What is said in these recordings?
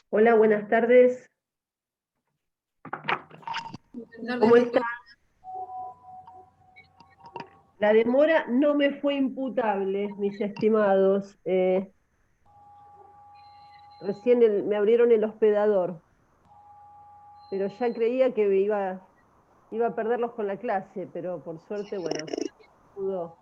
Hola, buenas tardes. Buenas tardes, ¿Cómo doctor. está? La demora no me fue imputable, mis estimados. Recién me abrieron el hospedador, pero ya creía que iba a perderlos con la clase, pero por suerte, bueno, pudo.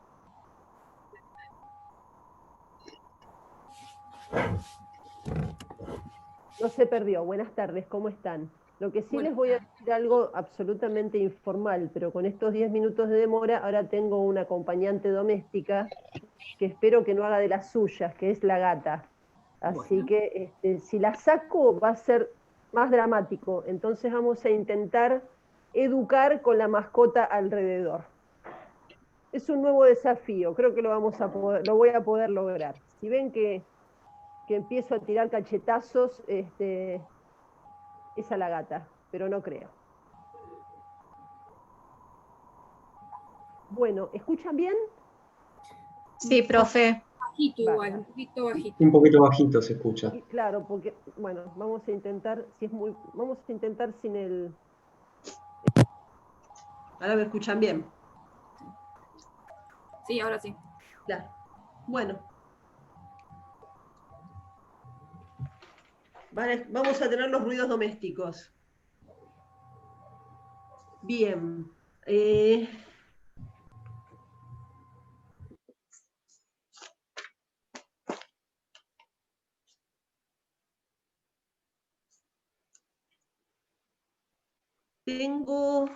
No se perdió. Buenas tardes, ¿cómo están? Lo que sí Bueno, les voy a decir algo absolutamente informal, pero con estos 10 minutos de demora, ahora tengo una acompañante doméstica que espero que no haga de las suyas, que es la gata. Así bueno, que si la saco va a ser más dramático. Entonces vamos a intentar educar con la mascota alrededor. Es un nuevo desafío, creo que lo voy a poder lograr. Si ven que empiezo a tirar cachetazos, es a la gata, pero no creo. Bueno, ¿escuchan bien? Sí, profe. bajito igual, Bárbaro. un poquito bajito. Un poquito bajito se escucha. Y claro, porque, bueno, vamos a intentar, vamos a intentar sin el. Ahora me escuchan bien. Sí, ahora sí. Claro. Bueno, vamos a tener los ruidos domésticos. Bien. Tengo.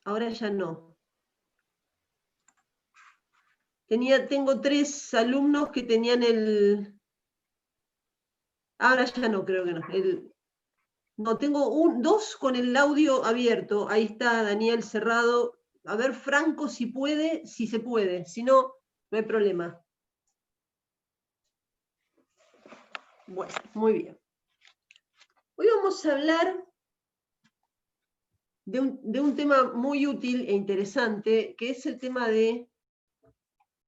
Ahora ya no. Tengo 3 alumnos que tenían el. Ahora ya no, creo que no. No, tengo 2 con el audio abierto. Ahí está Daniel Cerrado. A ver, Franco, si puede, si se puede. Si no, no hay problema. Bueno, muy bien. Hoy vamos a hablar de un tema muy útil e interesante, que es el tema de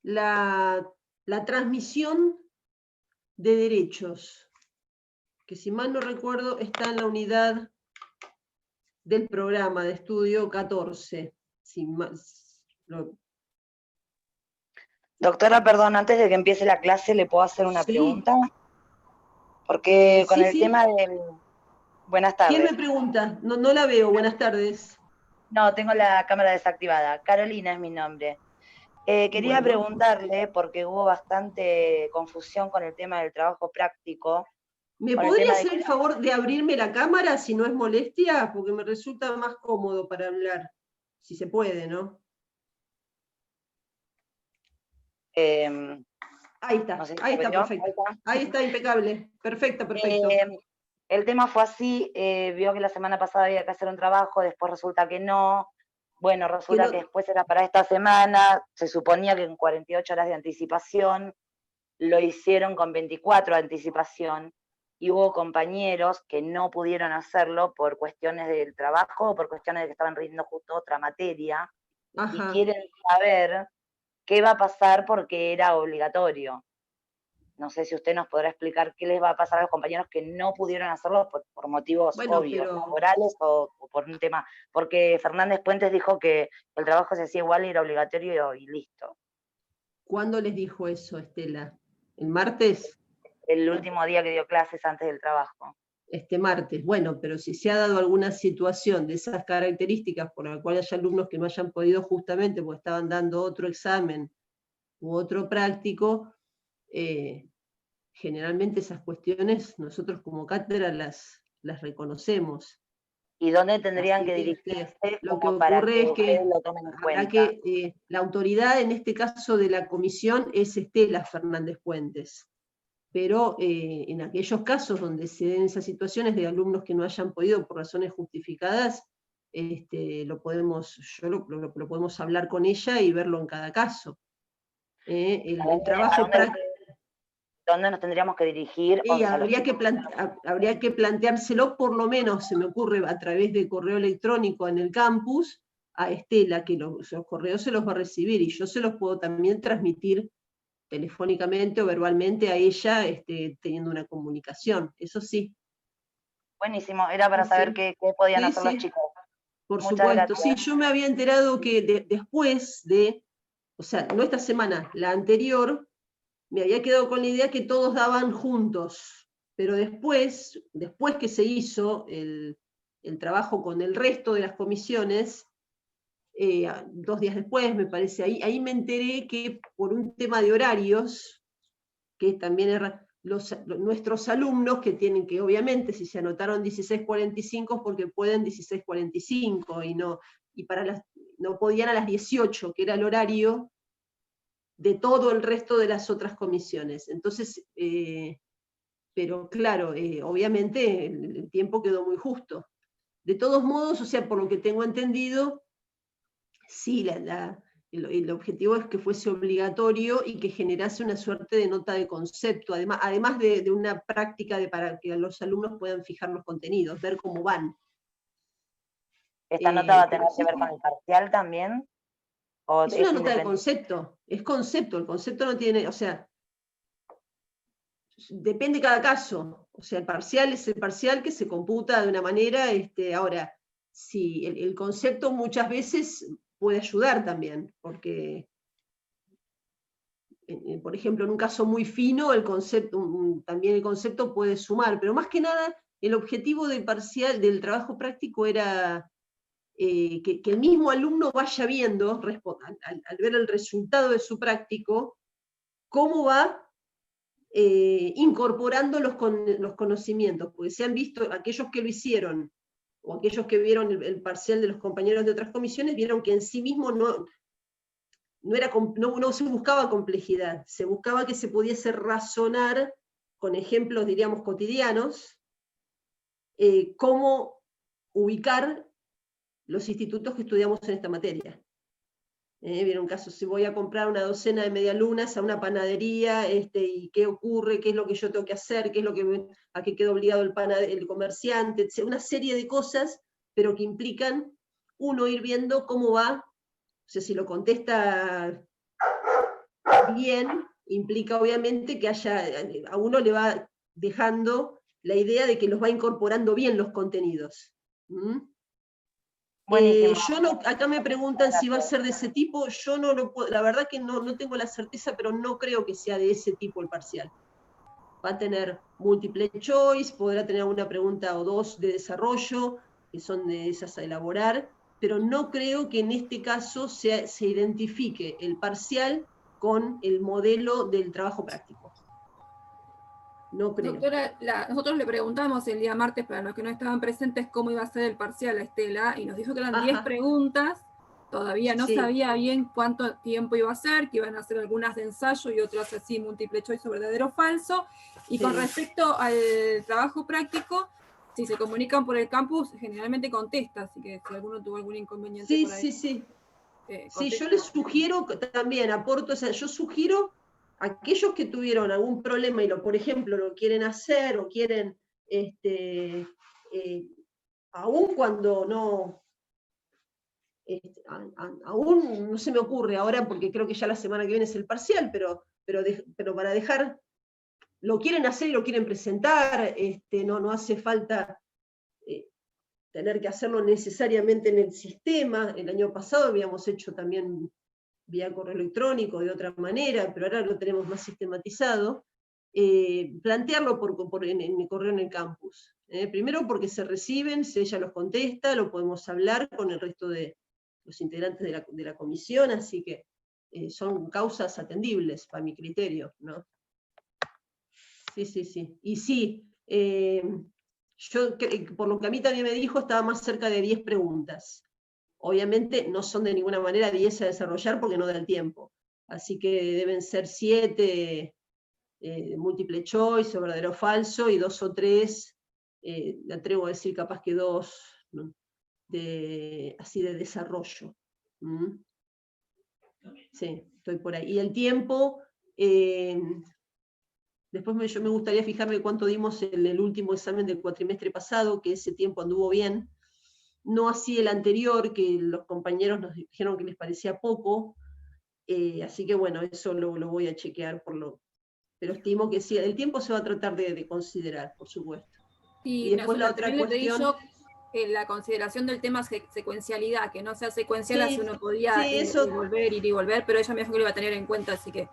la transmisión de derechos, que si mal no recuerdo está en la unidad del programa de estudio 14. Doctora, perdón, antes de que empiece la clase, ¿le puedo hacer una Sí, pregunta? Porque con sí, el sí. tema del... Buenas ¿Quién me tardes. pregunta? No, no la veo. Buenas tardes. No, tengo la cámara desactivada. Carolina es mi nombre. Quería Bueno, preguntarle, porque hubo bastante confusión con el tema del trabajo práctico, ¿me con el podría tema de hacer que... el favor de abrirme la cámara si no es molestia? Porque me resulta más cómodo para hablar, si se puede, ¿no? Eh, Ahí no está, sé si ahí se está, perdió. perfecto. Ahí está, impecable. Perfecto, perfecto. El tema fue así, vio que la semana pasada había que hacer un trabajo, después resulta que no. Bueno, Que resulta no, que después era para esta semana, se suponía que en 48 horas de anticipación, lo hicieron con 24 de anticipación, y hubo compañeros que no pudieron hacerlo por cuestiones del trabajo o por cuestiones de que estaban rindiendo justo otra materia, y ajá. quieren saber qué va a pasar porque era obligatorio. No sé si usted nos podrá explicar qué les va a pasar a los compañeros que no pudieron hacerlo por motivos Bueno, obvios, pero laborales o por un tema, porque Fernández Puentes dijo que el trabajo se hacía igual y era obligatorio y listo. ¿cuándo les dijo eso, Estela? ¿El martes? El último día que dio clases antes del trabajo. Este martes. Bueno, pero si se ha dado alguna situación de esas características por la cual hay alumnos que no hayan podido justamente porque estaban dando otro examen u otro práctico, generalmente esas cuestiones nosotros como cátedra las reconocemos. ¿Y dónde tendrían Así que que dirigirse lo que como para ocurre que es ustedes que lo tomen en habrá cuenta? que, la autoridad en este caso de la comisión es Estela Fernández Puentes. Pero en aquellos casos donde se den esas situaciones de alumnos que no hayan podido por razones justificadas, lo podemos hablar con ella y verlo en cada caso. El trabajo práctico. ¿Dónde nos tendríamos que dirigir? O sea, Habría que planteárselo, por lo menos se me ocurre, a través de correo electrónico en el campus, a Estela, que los correos se los va a recibir y yo se los puedo también transmitir telefónicamente o verbalmente a ella, teniendo una comunicación, eso sí. Buenísimo, era para Sí, saber sí. qué podían Sí, hacer los sí. chicos. Por Muchas supuesto, gracias. sí, yo me había enterado que después de, o sea, no esta semana, la anterior, me había quedado con la idea que todos daban juntos, pero después que se hizo el trabajo con el resto de las comisiones, 2 días después, me parece, ahí me enteré que por un tema de horarios, que también nuestros alumnos que tienen que, obviamente, si se anotaron 16:45 porque pueden 16:45 no podían a las 18, que era el horario de todo el resto de las otras comisiones. Entonces, pero claro, obviamente el tiempo quedó muy justo. De todos modos, o sea, por lo que tengo entendido, sí, el objetivo es que fuese obligatorio y que generase una suerte de nota de concepto, además de una práctica para que los alumnos puedan fijar los contenidos, ver cómo van. ¿Esta nota va a tener Pero sí, que ver con el parcial también? ¿O es una nota de independiente? concepto, es concepto, el concepto no tiene, o sea, depende cada caso, o sea, el parcial es el parcial que se computa de una manera, ahora, si el concepto muchas veces puede ayudar también, porque por ejemplo, en un caso muy fino, también el concepto puede sumar, pero más que nada, el objetivo del parcial, del trabajo práctico era que el mismo alumno vaya viendo, al ver el resultado de su práctico, cómo va incorporando los conocimientos, porque se han visto, aquellos que lo hicieron, o aquellos que vieron el parcial de los compañeros de otras comisiones, vieron que en sí mismo no se buscaba complejidad, se buscaba que se pudiese razonar con ejemplos, diríamos, cotidianos, cómo ubicar los institutos que estudiamos en esta materia. Vieron caso, si voy a comprar una docena de medialunas a una panadería, y qué ocurre, qué es lo que yo tengo que hacer, qué es lo que a qué queda obligado el comerciante, una serie de cosas, pero que implican uno ir viendo cómo va. O sea, si lo contesta bien, implica obviamente que a uno le va dejando la idea de que los va incorporando bien los contenidos. Buenísimo. Acá me preguntan si va a ser de ese tipo, yo no lo puedo, la verdad que no tengo la certeza, pero no creo que sea de ese tipo el parcial. Va a tener multiple choice, podrá tener una pregunta o dos de desarrollo, que son de esas a elaborar, pero no creo que en este caso se identifique el parcial con el modelo del trabajo práctico. No creo. Doctora, nosotros le preguntamos el día martes, para los que no estaban presentes, cómo iba a ser el parcial a Estela, y nos dijo que eran 10 preguntas, todavía no sabía bien cuánto tiempo iba a ser, que iban a hacer algunas de ensayo y otras así, múltiple choice o verdadero o falso, y con respecto al trabajo práctico, si se comunican por el campus, generalmente contesta, así que si alguno tuvo algún inconveniente por ahí. Sí, yo les sugiero también, aporto, o sea, yo sugiero a aquellos que tuvieron algún problema y por ejemplo, lo quieren hacer o quieren, aún cuando no, aún no se me ocurre ahora, porque creo que ya la semana que viene es el parcial, pero para dejar, lo quieren hacer y lo quieren presentar, no hace falta tener que hacerlo necesariamente en el sistema. El año pasado habíamos hecho también vía correo electrónico de otra manera, pero ahora lo tenemos más sistematizado. Plantearlo en el correo en el campus. Primero porque se reciben, si ella los contesta, lo podemos hablar con el resto de los integrantes de la comisión, así que son causas atendibles para mi criterio, ¿no? Sí. Y sí, yo, por lo que a mí también me dijo, estaba más cerca de 10 preguntas. Obviamente no son de ninguna manera 10 a desarrollar porque no da el tiempo. Así que deben ser 7 múltiple choice o verdadero o falso, y 2 o 3, me atrevo a decir capaz que 2, ¿no? Así de desarrollo. Sí, estoy por ahí. Y el tiempo, después yo me gustaría fijarme cuánto dimos en el último examen del cuatrimestre pasado, que ese tiempo anduvo bien. No así el anterior, que los compañeros nos dijeron que les parecía poco. Así que bueno, eso lo voy a chequear pero estimo que sí, el tiempo se va a tratar de considerar, por supuesto. Y después la otra cuestión... Le pedí yo la consideración del tema secuencialidad, que no sea secuencial, Sí, así uno podía sí, eso, ir y volver, pero ella me dijo que lo iba a tener en cuenta, así que...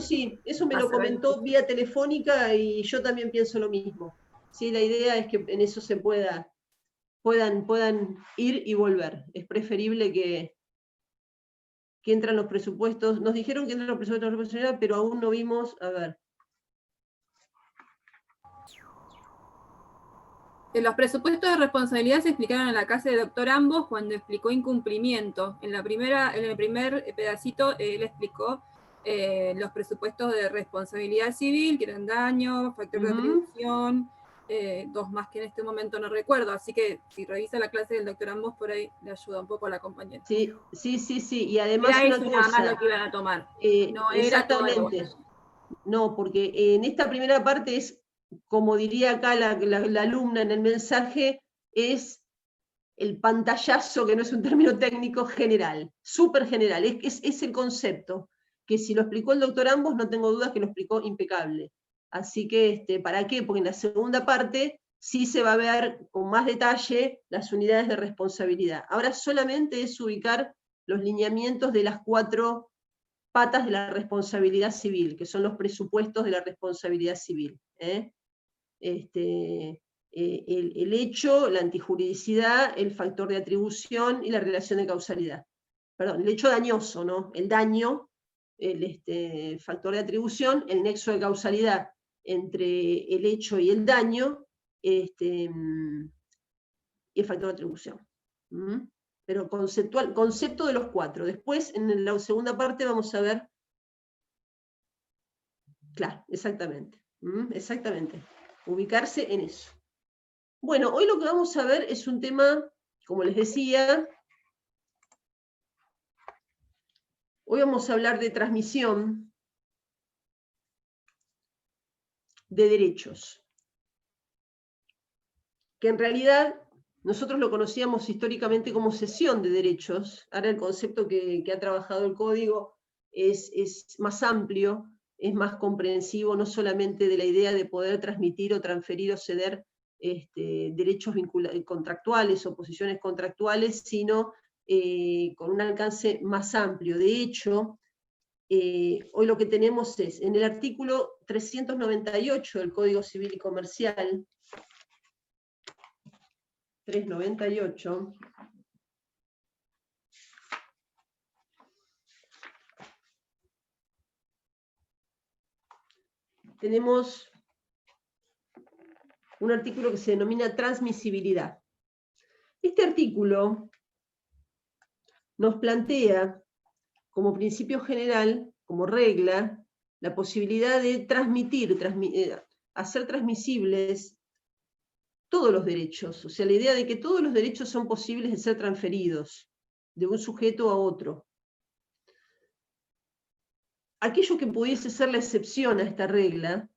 sí, eso me lo comentó vía telefónica y yo también pienso lo mismo. Sí, la idea es que en eso se puedan ir y volver. Es preferible que entran los presupuestos. Nos dijeron que entran los presupuestos de responsabilidad, pero aún no vimos, a ver. Los presupuestos de responsabilidad se explicaron en la clase de doctor Ambos cuando explicó incumplimiento. En el primer pedacito él explicó los presupuestos de responsabilidad civil, que eran daño, factor de atribución, dos más que en este momento no recuerdo, así que si revisa la clase del doctor Ambos, por ahí le ayuda un poco a la compañera. Sí, y además era una eso cosa, nada más lo que iban a tomar. No exactamente. Era todo. No, porque en esta primera parte es, como diría acá la alumna en el mensaje, es el pantallazo, que no es un término técnico, general, súper general, es el concepto, que si lo explicó el doctor Ambos, no tengo dudas que lo explicó impecable. Así que, ¿para qué? Porque en la segunda parte sí se va a ver con más detalle las unidades de responsabilidad. Ahora solamente es ubicar los lineamientos de las 4 patas de la responsabilidad civil, que son los presupuestos de la responsabilidad civil. El hecho, la antijuridicidad, el factor de atribución y la relación de causalidad. Perdón, el hecho dañoso, ¿no? El daño, el factor de atribución, el nexo de causalidad entre el hecho y el daño, y el factor de atribución. Pero concepto de los 4. Después, en la segunda parte, vamos a ver. Claro, exactamente. Exactamente. Ubicarse en eso. Bueno, hoy lo que vamos a ver es un tema, como les decía, hoy vamos a hablar de transmisión de derechos, que en realidad nosotros lo conocíamos históricamente como cesión de derechos. Ahora el concepto que ha trabajado el código es más amplio, es más comprensivo, no solamente de la idea de poder transmitir o transferir o ceder derechos contractuales o posiciones contractuales, sino con un alcance más amplio. De hecho, hoy lo que tenemos es, en el artículo 398 del Código Civil y Comercial, 398, tenemos un artículo que se denomina transmisibilidad. Este artículo nos plantea como principio general, como regla, la posibilidad de transmitir, hacer transmisibles todos los derechos, o sea, la idea de que todos los derechos son posibles de ser transferidos de un sujeto a otro. Aquello que pudiese ser la excepción a esta regla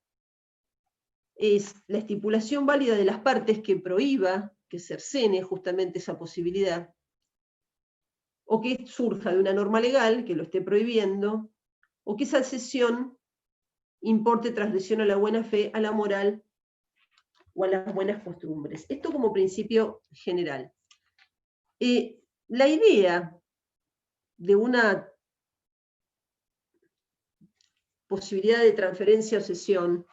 es la estipulación válida de las partes que prohíba, que cercene justamente esa posibilidad, o que surja de una norma legal que lo esté prohibiendo, o que esa cesión importe transgresión a la buena fe, a la moral o a las buenas costumbres. Esto como principio general. La idea de una posibilidad de transferencia o cesión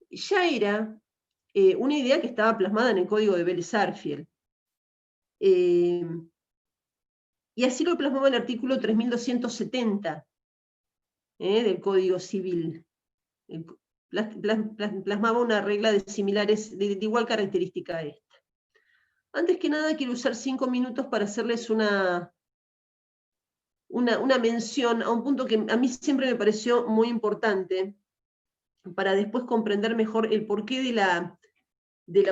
ya era una idea que estaba plasmada en el código de Vélez-Sarsfield. Y así lo plasmaba el artículo 3270 del Código Civil. Plasmaba una regla de similares, de igual característica a esta. Antes que nada, quiero usar 5 minutos para hacerles una mención a un punto que a mí siempre me pareció muy importante, para después comprender mejor el porqué de la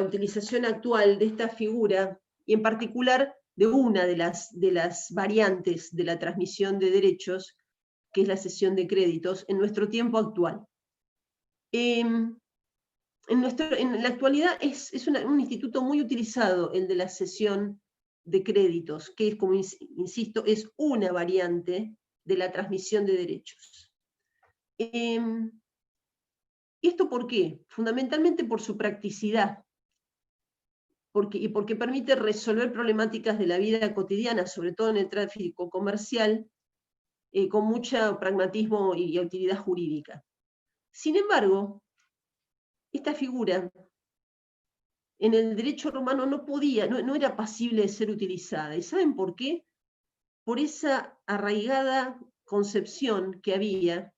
utilización actual de esta figura, y en particular de una de las variantes de la transmisión de derechos, que es la cesión de créditos, en nuestro tiempo actual. En la actualidad es un instituto muy utilizado el de la cesión de créditos, que es, como insisto, es una variante de la transmisión de derechos. ¿Y esto por qué? Fundamentalmente por su practicidad, porque permite resolver problemáticas de la vida cotidiana, sobre todo en el tráfico comercial, con mucho pragmatismo y utilidad jurídica. Sin embargo, esta figura en el derecho romano no era pasible de ser utilizada. ¿Y saben por qué? Por esa arraigada concepción que había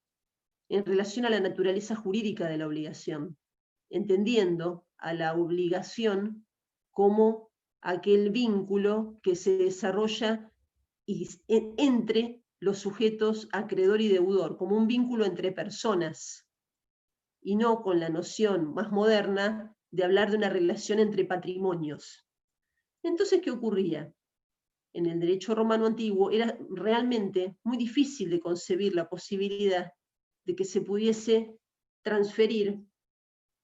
en relación a la naturaleza jurídica de la obligación, entendiendo a la obligación como aquel vínculo que se desarrolla entre los sujetos acreedor y deudor, como un vínculo entre personas, y no con la noción más moderna de hablar de una relación entre patrimonios. Entonces, ¿qué ocurría? En el derecho romano antiguo era realmente muy difícil de concebir la posibilidad de que se pudiese transferir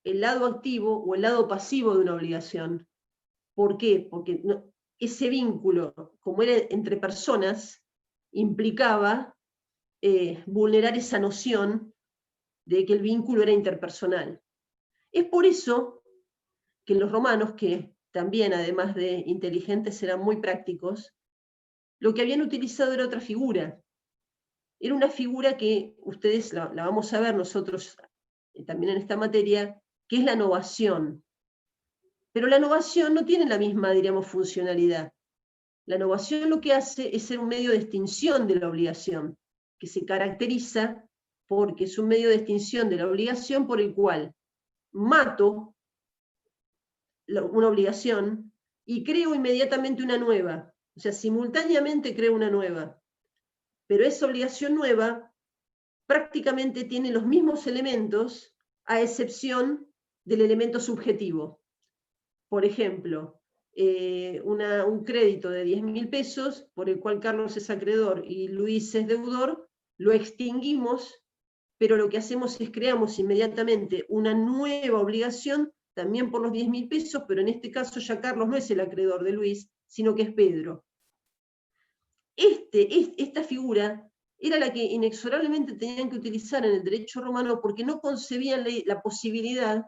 el lado activo o el lado pasivo de una obligación. ¿Por qué? Porque ese vínculo, como era entre personas, implicaba vulnerar esa noción de que el vínculo era interpersonal. Es por eso que los romanos, que también además de inteligentes eran muy prácticos, lo que habían utilizado era otra figura. Era una figura que ustedes la vamos a ver nosotros también en esta materia, que es la novación. Pero la novación no tiene la misma, diríamos, funcionalidad. La novación lo que hace es ser un medio de extinción de la obligación, que se caracteriza porque es un medio de extinción de la obligación por el cual mato una obligación y creo inmediatamente una nueva. O sea, simultáneamente creo una nueva. Pero esa obligación nueva prácticamente tiene los mismos elementos, a excepción del elemento subjetivo. Por ejemplo, un crédito de 10.000 pesos, por el cual Carlos es acreedor y Luis es deudor, lo extinguimos, pero lo que hacemos es creamos inmediatamente una nueva obligación, también por los 10.000 pesos, pero en este caso ya Carlos no es el acreedor de Luis, sino que es Pedro. Esta figura era la que inexorablemente tenían que utilizar en el derecho romano porque no concebían la posibilidad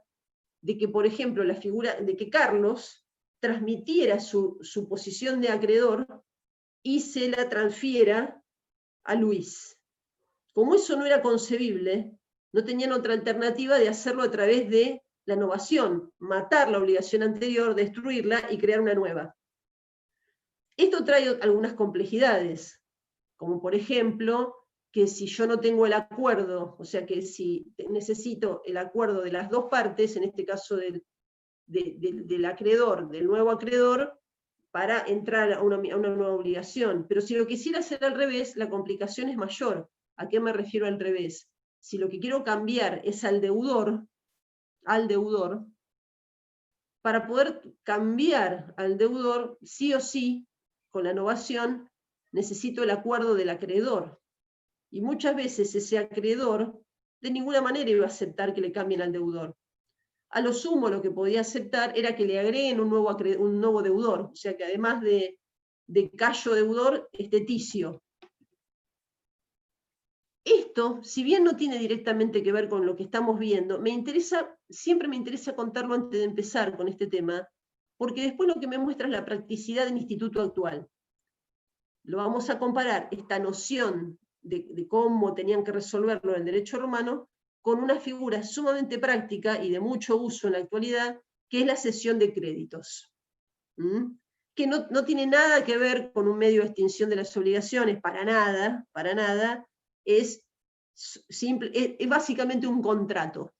de que, por ejemplo, la figura de que Carlos transmitiera su posición de acreedor y se la transfiera a Luis. Como eso no era concebible, no tenían otra alternativa de hacerlo a través de la novación, matar la obligación anterior, destruirla y crear una nueva. Esto trae algunas complejidades, como por ejemplo, que si yo no tengo el acuerdo, o sea que si necesito el acuerdo de las dos partes, en este caso del acreedor, del nuevo acreedor, para entrar a una nueva obligación. Pero si lo quisiera hacer al revés, la complicación es mayor. ¿A qué me refiero al revés? Si lo que quiero cambiar es al deudor, para poder cambiar al deudor, sí o sí, con la novación, necesito el acuerdo del acreedor. Y muchas veces ese acreedor de ninguna manera iba a aceptar que le cambien al deudor. A lo sumo lo que podía aceptar era que le agreguen un nuevo deudor, o sea que además de Cayo deudor, Ticio. Esto, si bien no tiene directamente que ver con lo que estamos viendo, siempre me interesa contarlo antes de empezar con este tema, porque después lo que me muestra es la practicidad del instituto actual. Lo vamos a comparar, esta noción de cómo tenían que resolverlo en el derecho romano, con una figura sumamente práctica y de mucho uso en la actualidad, que es la cesión de créditos. Que no tiene nada que ver con un medio de extinción de las obligaciones, para nada, es básicamente un contrato.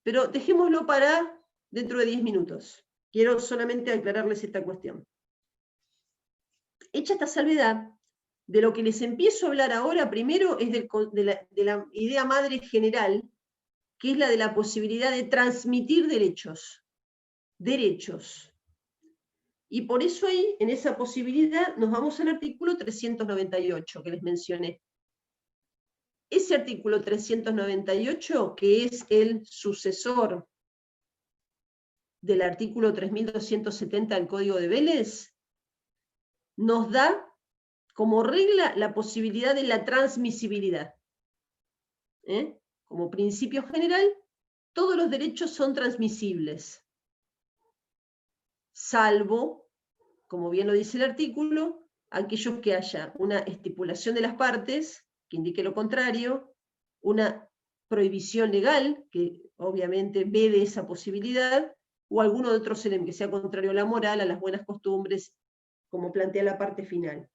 Pero dejémoslo para dentro de 10 minutos. Quiero solamente aclararles esta cuestión. Hecha esta salvedad, de lo que les empiezo a hablar ahora, primero es de la idea madre general, que es la de la posibilidad de transmitir derechos. Y por eso ahí, en esa posibilidad, nos vamos al artículo 398 que les mencioné. Ese artículo 398, que es el sucesor del artículo 3270 del Código de Vélez, nos da como regla la posibilidad de la transmisibilidad. Como principio general, todos los derechos son transmisibles, salvo, como bien lo dice el artículo, aquellos que haya una estipulación de las partes, que indique lo contrario, una prohibición legal, que obviamente vede esa posibilidad, o alguno de otros elementos que sea contrario a la moral, a las buenas costumbres, como plantea la parte final.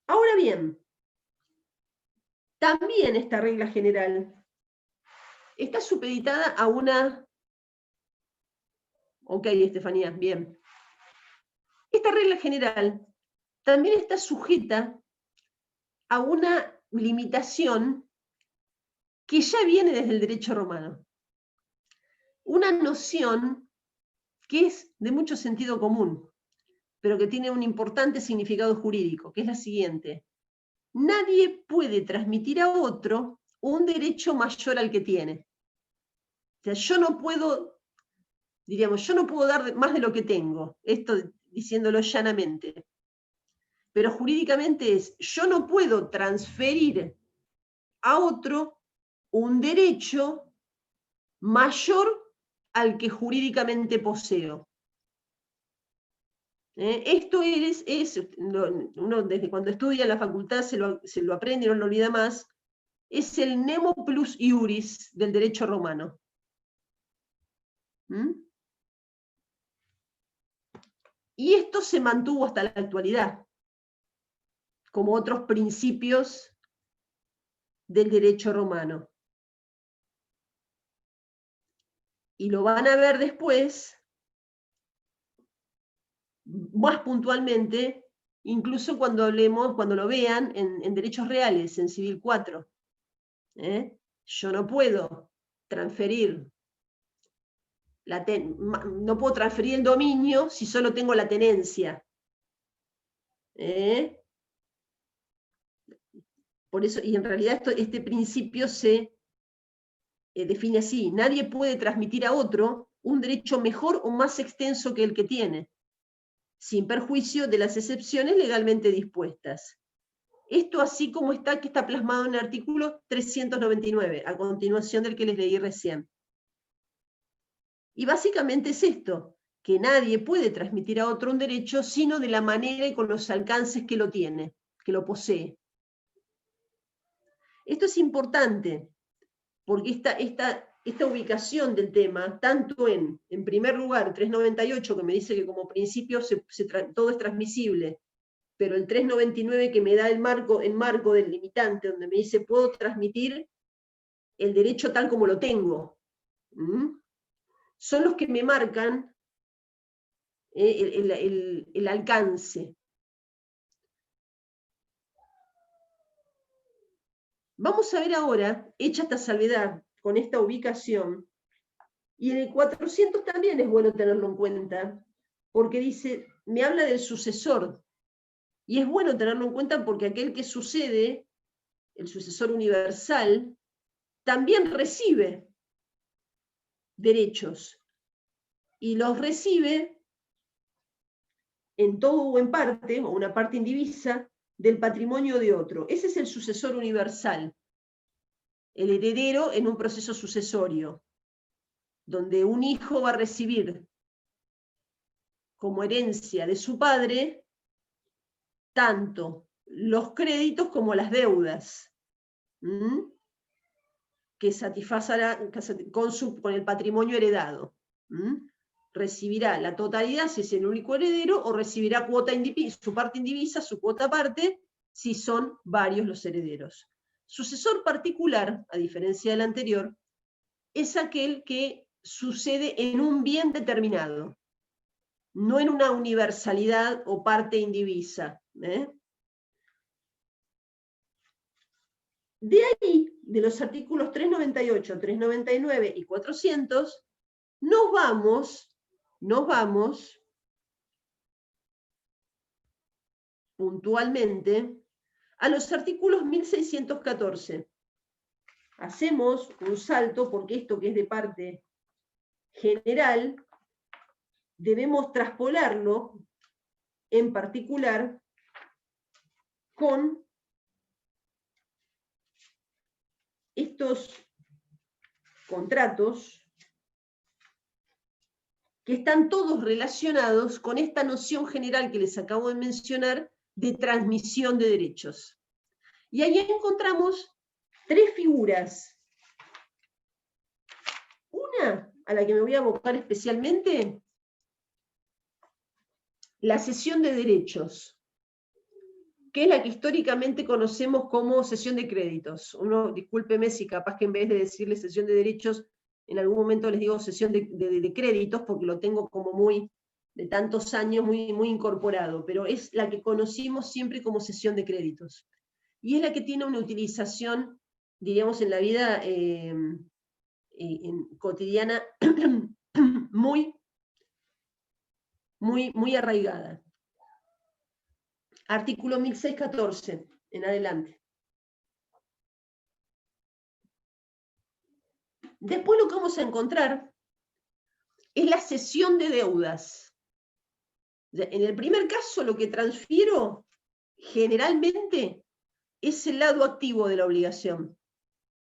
Ahora bien, también esta regla general está supeditada a una... Ok, Estefanía, bien. Esta regla general también está sujeta a una limitación que ya viene desde el derecho romano. Una noción que es de mucho sentido común, pero que tiene un importante significado jurídico, que es la siguiente. Nadie puede transmitir a otro un derecho mayor al que tiene. O sea, yo no puedo, diríamos, yo no puedo dar más de lo que tengo, esto diciéndolo llanamente. Pero jurídicamente es, yo no puedo transferir a otro un derecho mayor al que jurídicamente poseo. Esto uno desde cuando estudia en la facultad se lo aprende y no lo olvida más, es el nemo plus iuris del derecho romano. Y esto se mantuvo hasta la actualidad, como otros principios del derecho romano. Y lo van a ver después, más puntualmente, incluso cuando lo vean en derechos reales, en Civil 4. Yo no puedo transferir no puedo transferir el dominio si solo tengo la tenencia. Por eso, y en realidad este principio se define así: nadie puede transmitir a otro un derecho mejor o más extenso que el que tiene, sin perjuicio de las excepciones legalmente dispuestas. Esto así como está, que está plasmado en el artículo 399, a continuación del que les leí recién. Y básicamente es esto, que nadie puede transmitir a otro un derecho sino de la manera y con los alcances que lo tiene, que lo posee. Esto es importante, porque esta ubicación del tema, tanto en primer lugar, 398, que me dice que como principio todo es transmisible, pero el 399 que me da el marco del limitante, donde me dice puedo transmitir el derecho tal como lo tengo. Son los que me marcan el alcance. Vamos a ver ahora, hecha esta salvedad con esta ubicación, y en el 400 también es bueno tenerlo en cuenta, porque dice, me habla del sucesor, y es bueno tenerlo en cuenta porque aquel que sucede, el sucesor universal, también recibe derechos, y los recibe en todo o en parte, o una parte indivisa, del patrimonio de otro. Ese es el sucesor universal, el heredero en un proceso sucesorio, donde un hijo va a recibir como herencia de su padre tanto los créditos como las deudas, que satisfacerá con el patrimonio heredado. Recibirá la totalidad si es el único heredero, o recibirá su parte indivisa, su cuota aparte, si son varios los herederos. Sucesor particular, a diferencia del anterior, es aquel que sucede en un bien determinado, no en una universalidad o parte indivisa. De ahí, de los artículos 398, 399 y 400, nos vamos puntualmente a los artículos 1614. Hacemos un salto porque esto que es de parte general debemos traspolarlo en particular con estos contratos que están todos relacionados con esta noción general que les acabo de mencionar de transmisión de derechos. Y ahí encontramos tres figuras. Una, a la que me voy a abocar especialmente, la cesión de derechos, que es la que históricamente conocemos como cesión de créditos. Uno, discúlpeme si capaz que en vez de decirle cesión de derechos, en algún momento les digo cesión de créditos, porque lo tengo como muy, de tantos años, muy incorporado, pero es la que conocimos siempre como cesión de créditos. Y es la que tiene una utilización, diríamos, en la vida cotidiana muy arraigada. Artículo 1614, en adelante. Después lo que vamos a encontrar es la cesión de deudas. En el primer caso, lo que transfiero generalmente es el lado activo de la obligación,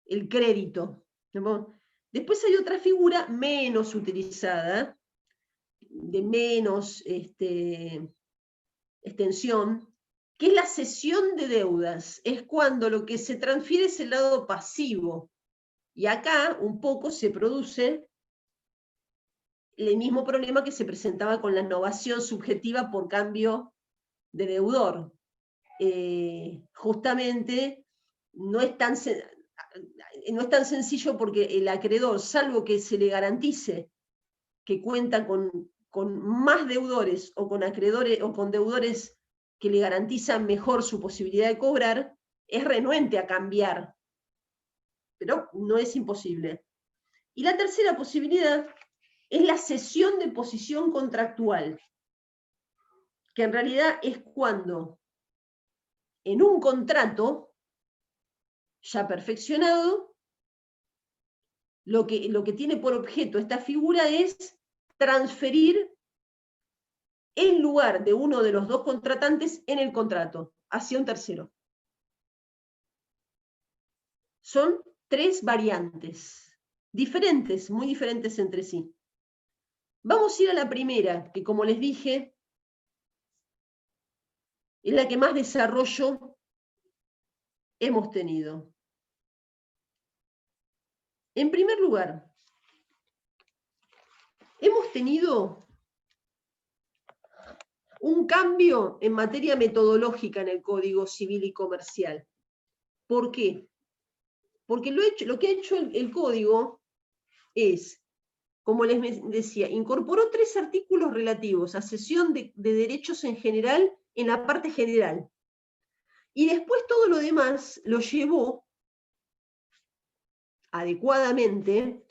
el crédito. Después hay otra figura menos utilizada, de menos extensión, que es la cesión de deudas. Es cuando lo que se transfiere es el lado pasivo. Y acá un poco se produce el mismo problema que se presentaba con la novación subjetiva por cambio de deudor. Justamente no es tan sencillo porque el acreedor, salvo que se le garantice que cuenta con más deudores o con acreedores o con deudores que le garantizan mejor su posibilidad de cobrar, es renuente a cambiar, pero no es imposible. Y la tercera posibilidad es la cesión de posición contractual, que en realidad es cuando en un contrato ya perfeccionado, lo que tiene por objeto esta figura es transferir el lugar de uno de los dos contratantes en el contrato hacia un tercero. Son tres variantes, diferentes, muy diferentes entre sí. Vamos a ir a la primera, que como les dije, es la que más desarrollo hemos tenido. En primer lugar, hemos tenido un cambio en materia metodológica en el Código Civil y Comercial. ¿Por qué? Porque lo que ha hecho el Código es, como les decía, incorporó tres artículos relativos a cesión de derechos en general en la parte general. Y después todo lo demás lo llevó adecuadamente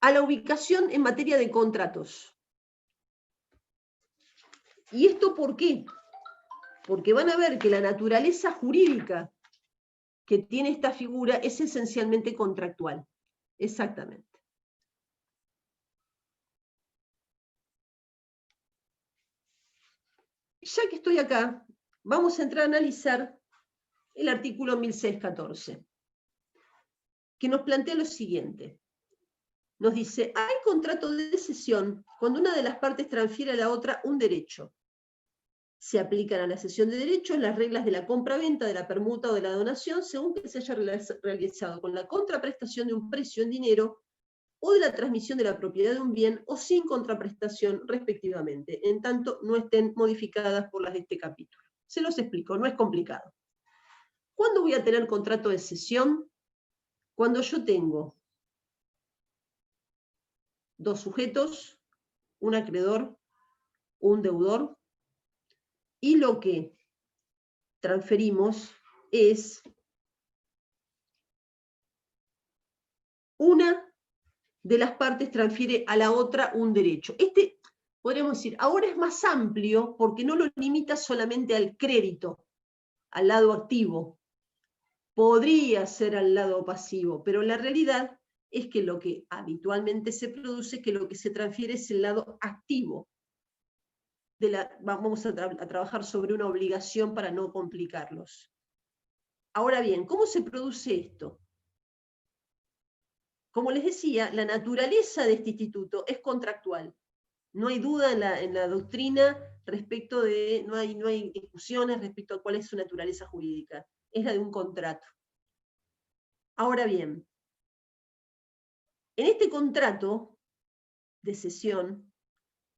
a la ubicación en materia de contratos. ¿Y esto por qué? Porque van a ver que la naturaleza jurídica que tiene esta figura es esencialmente contractual. Exactamente. Ya que estoy acá, vamos a entrar a analizar el artículo 1614, que nos plantea lo siguiente. Nos dice, hay contrato de cesión cuando una de las partes transfiere a la otra un derecho. Se aplican a la cesión de derechos las reglas de la compra-venta, de la permuta o de la donación, según que se haya realizado con la contraprestación de un precio en dinero o de la transmisión de la propiedad de un bien o sin contraprestación respectivamente, en tanto no estén modificadas por las de este capítulo. Se los explico, no es complicado. ¿Cuándo voy a tener contrato de cesión? Cuando yo tengo dos sujetos, un acreedor, un deudor, y lo que transferimos es una de las partes transfiere a la otra un derecho. Podríamos decir, ahora es más amplio porque no lo limita solamente al crédito, al lado activo. Podría ser al lado pasivo, pero la realidad es que lo que habitualmente se produce es que lo que se transfiere es el lado activo. vamos a trabajar sobre una obligación para no complicarlos. Ahora bien, ¿cómo se produce esto? Como les decía, la naturaleza de este instituto es contractual. No hay duda en la doctrina respecto de, no hay discusiones respecto a cuál es su naturaleza jurídica. Es la de un contrato. Ahora bien, en este contrato de cesión,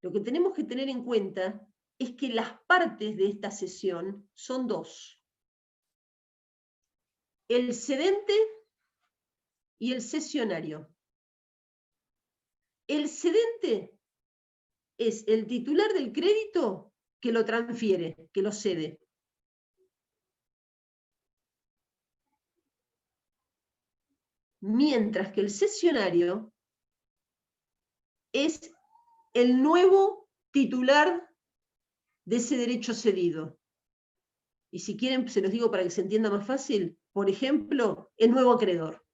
lo que tenemos que tener en cuenta es que las partes de esta cesión son dos: el cedente y el cesionario. El cedente es el titular del crédito que lo transfiere, que lo cede. Mientras que el cesionario es el nuevo titular de ese derecho cedido. Y si quieren, se los digo para que se entienda más fácil, por ejemplo, el nuevo acreedor,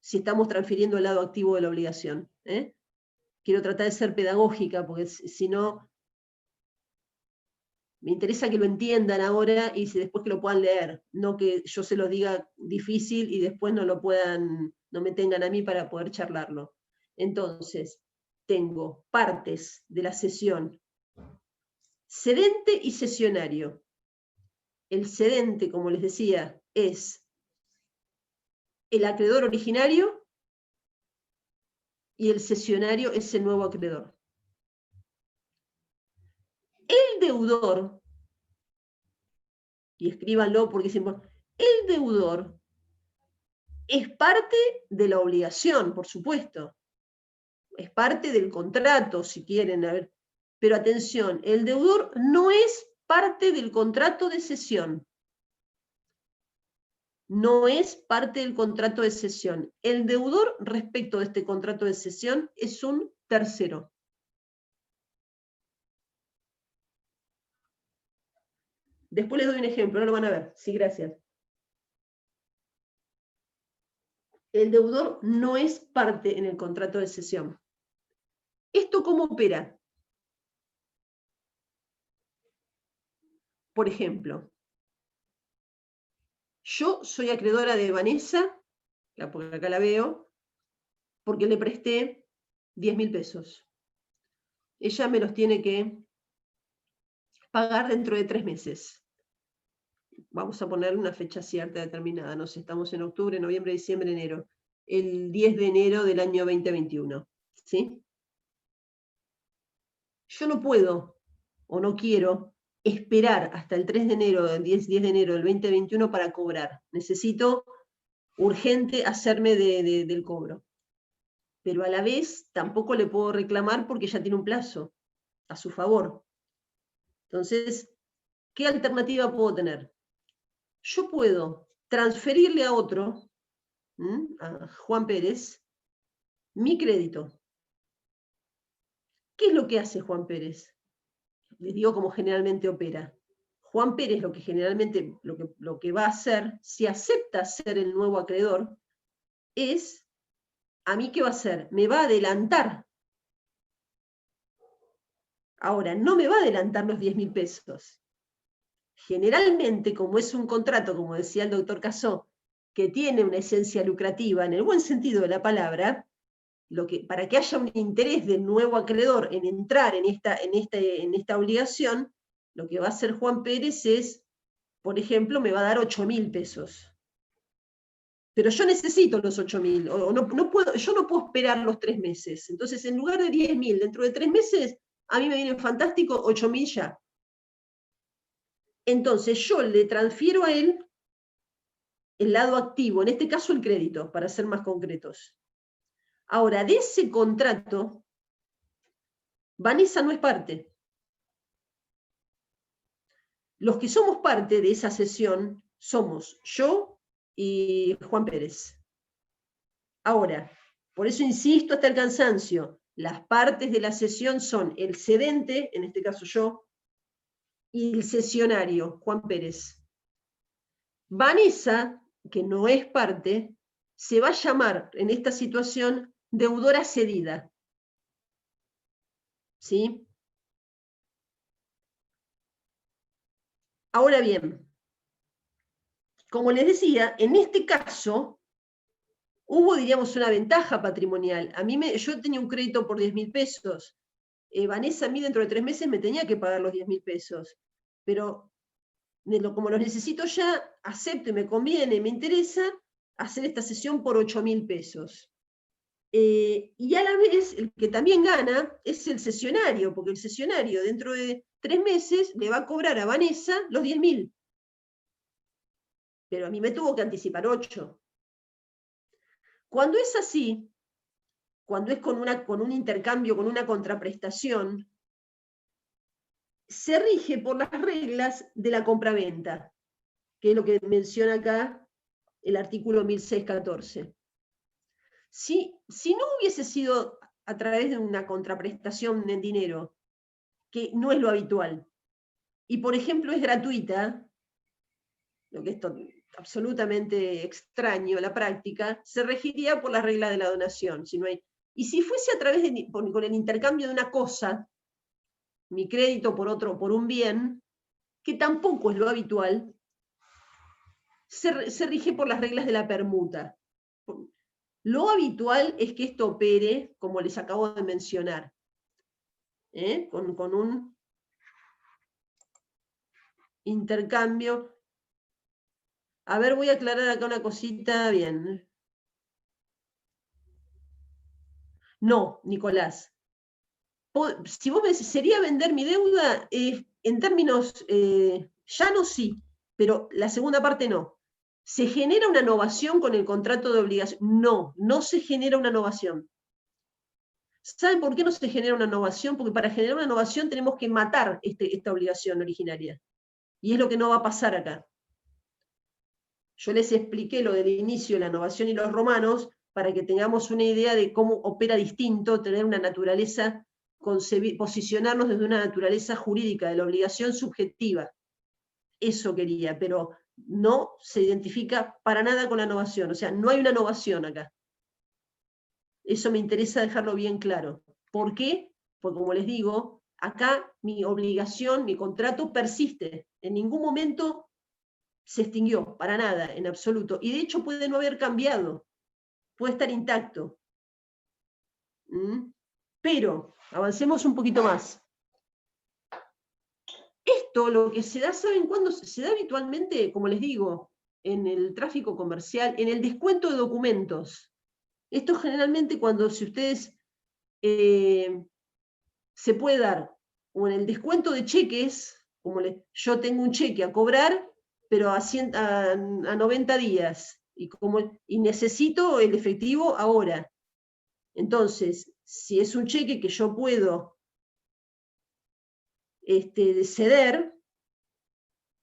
si estamos transfiriendo el lado activo de la obligación. Quiero tratar de ser pedagógica, porque si no, me interesa que lo entiendan ahora y después que lo puedan leer, no que yo se los diga difícil y después no me tengan a mí para poder charlarlo. Entonces, tengo partes de la cesión: cedente y cesionario. El cedente, como les decía, es el acreedor originario y el cesionario es el nuevo acreedor. El deudor, y escríbanlo porque es importante, el deudor es parte de la obligación, por supuesto. Es parte del contrato, si quieren. Pero atención, el deudor no es parte del contrato de cesión. No es parte del contrato de cesión. El deudor respecto de este contrato de cesión es un tercero. Después les doy un ejemplo, no lo van a ver. Sí, gracias. El deudor no es parte en el contrato de cesión. ¿Esto cómo opera? Por ejemplo, yo soy acreedora de Vanessa, porque acá la veo, porque le presté 10.000 pesos. Ella me los tiene que pagar dentro de 3 meses. Vamos a poner una fecha cierta determinada, no sé, estamos en octubre, noviembre, diciembre, enero. El 10 de enero del año 2021, ¿sí? Yo no puedo o no quiero esperar hasta el 3 de enero, el 10 de enero del 2021 para cobrar. Necesito urgente hacerme del cobro. Pero a la vez tampoco le puedo reclamar porque ya tiene un plazo a su favor. Entonces, ¿qué alternativa puedo tener? Yo puedo transferirle a otro, a Juan Pérez, mi crédito. ¿Qué es lo que hace Juan Pérez? Les digo cómo generalmente opera. Juan Pérez lo que generalmente lo que va a hacer, si acepta ser el nuevo acreedor, es, ¿a mí qué va a hacer? Me va a adelantar. Ahora, no me va a adelantar los 10.000 pesos. Generalmente, como es un contrato, como decía el doctor Casó, que tiene una esencia lucrativa, en el buen sentido de la palabra, para que haya un interés del nuevo acreedor en entrar en esta obligación, lo que va a hacer Juan Pérez es, por ejemplo, me va a dar 8.000 pesos. Pero yo necesito los 8.000, yo no puedo esperar los 3 meses. Entonces, en lugar de 10.000 dentro de 3 meses, a mí me viene fantástico 8.000 ya. Entonces, yo le transfiero a él el lado activo, en este caso el crédito, para ser más concretos. Ahora, de ese contrato, Vanessa no es parte. Los que somos parte de esa cesión somos yo y Juan Pérez. Ahora, por eso insisto hasta el cansancio, las partes de la cesión son el cedente, en este caso yo, y el cesionario, Juan Pérez. Vanessa, que no es parte, se va a llamar en esta situación deudora cedida. ¿Sí? Ahora bien, como les decía, en este caso hubo, diríamos, una ventaja patrimonial. Yo tenía un crédito por 10.000 pesos. Vanessa a mí dentro de 3 meses me tenía que pagar los 10.000 pesos. Pero como los necesito ya, acepto y me conviene, me interesa hacer esta sesión por 8.000 pesos. Y a la vez, el que también gana es el cesionario, porque el cesionario dentro de 3 meses le va a cobrar a Vanessa los 10.000. Pero a mí me tuvo que anticipar 8. Cuando es así, cuando es con un intercambio, con una contraprestación, se rige por las reglas de la compraventa, que es lo que menciona acá el artículo 1614. Si no hubiese sido a través de una contraprestación en dinero, que no es lo habitual, y por ejemplo es gratuita, lo que es absolutamente extraño a la práctica, se regiría por la regla de la donación. Y si fuese a través con el intercambio de una cosa, mi crédito por un bien, que tampoco es lo habitual, se rige por las reglas de la permuta. Lo habitual es que esto opere, como les acabo de mencionar, con un intercambio. A ver, voy a aclarar acá una cosita bien. No, Nicolás. Si vos me decís, ¿sería vender mi deuda? En términos llanos sí, pero la segunda parte no. ¿Se genera una novación con el contrato de obligación? No, no se genera una novación. ¿Saben por qué no se genera una novación? Porque para generar una novación tenemos que matar esta obligación originaria. Y es lo que no va a pasar acá. Yo les expliqué lo del inicio de la novación y los romanos para que tengamos una idea de cómo opera distinto, tener una naturaleza, posicionarnos desde una naturaleza jurídica de la obligación subjetiva. Eso quería, pero no se identifica para nada con la novación. O sea, no hay una novación acá. Eso me interesa dejarlo bien claro. ¿Por qué? Porque como les digo, acá mi obligación, mi contrato persiste. En ningún momento se extinguió, para nada, en absoluto. Y de hecho puede no haber cambiado. Puede estar intacto. Pero, avancemos un poquito más. Esto, lo que se da, ¿saben cuándo? Se da habitualmente, como les digo, en el tráfico comercial, en el descuento de documentos. Esto generalmente si ustedes se puede dar, o en el descuento de cheques, como yo tengo un cheque a cobrar, pero a 90 días, y necesito el efectivo ahora. Entonces, si es un cheque que yo puedo ceder,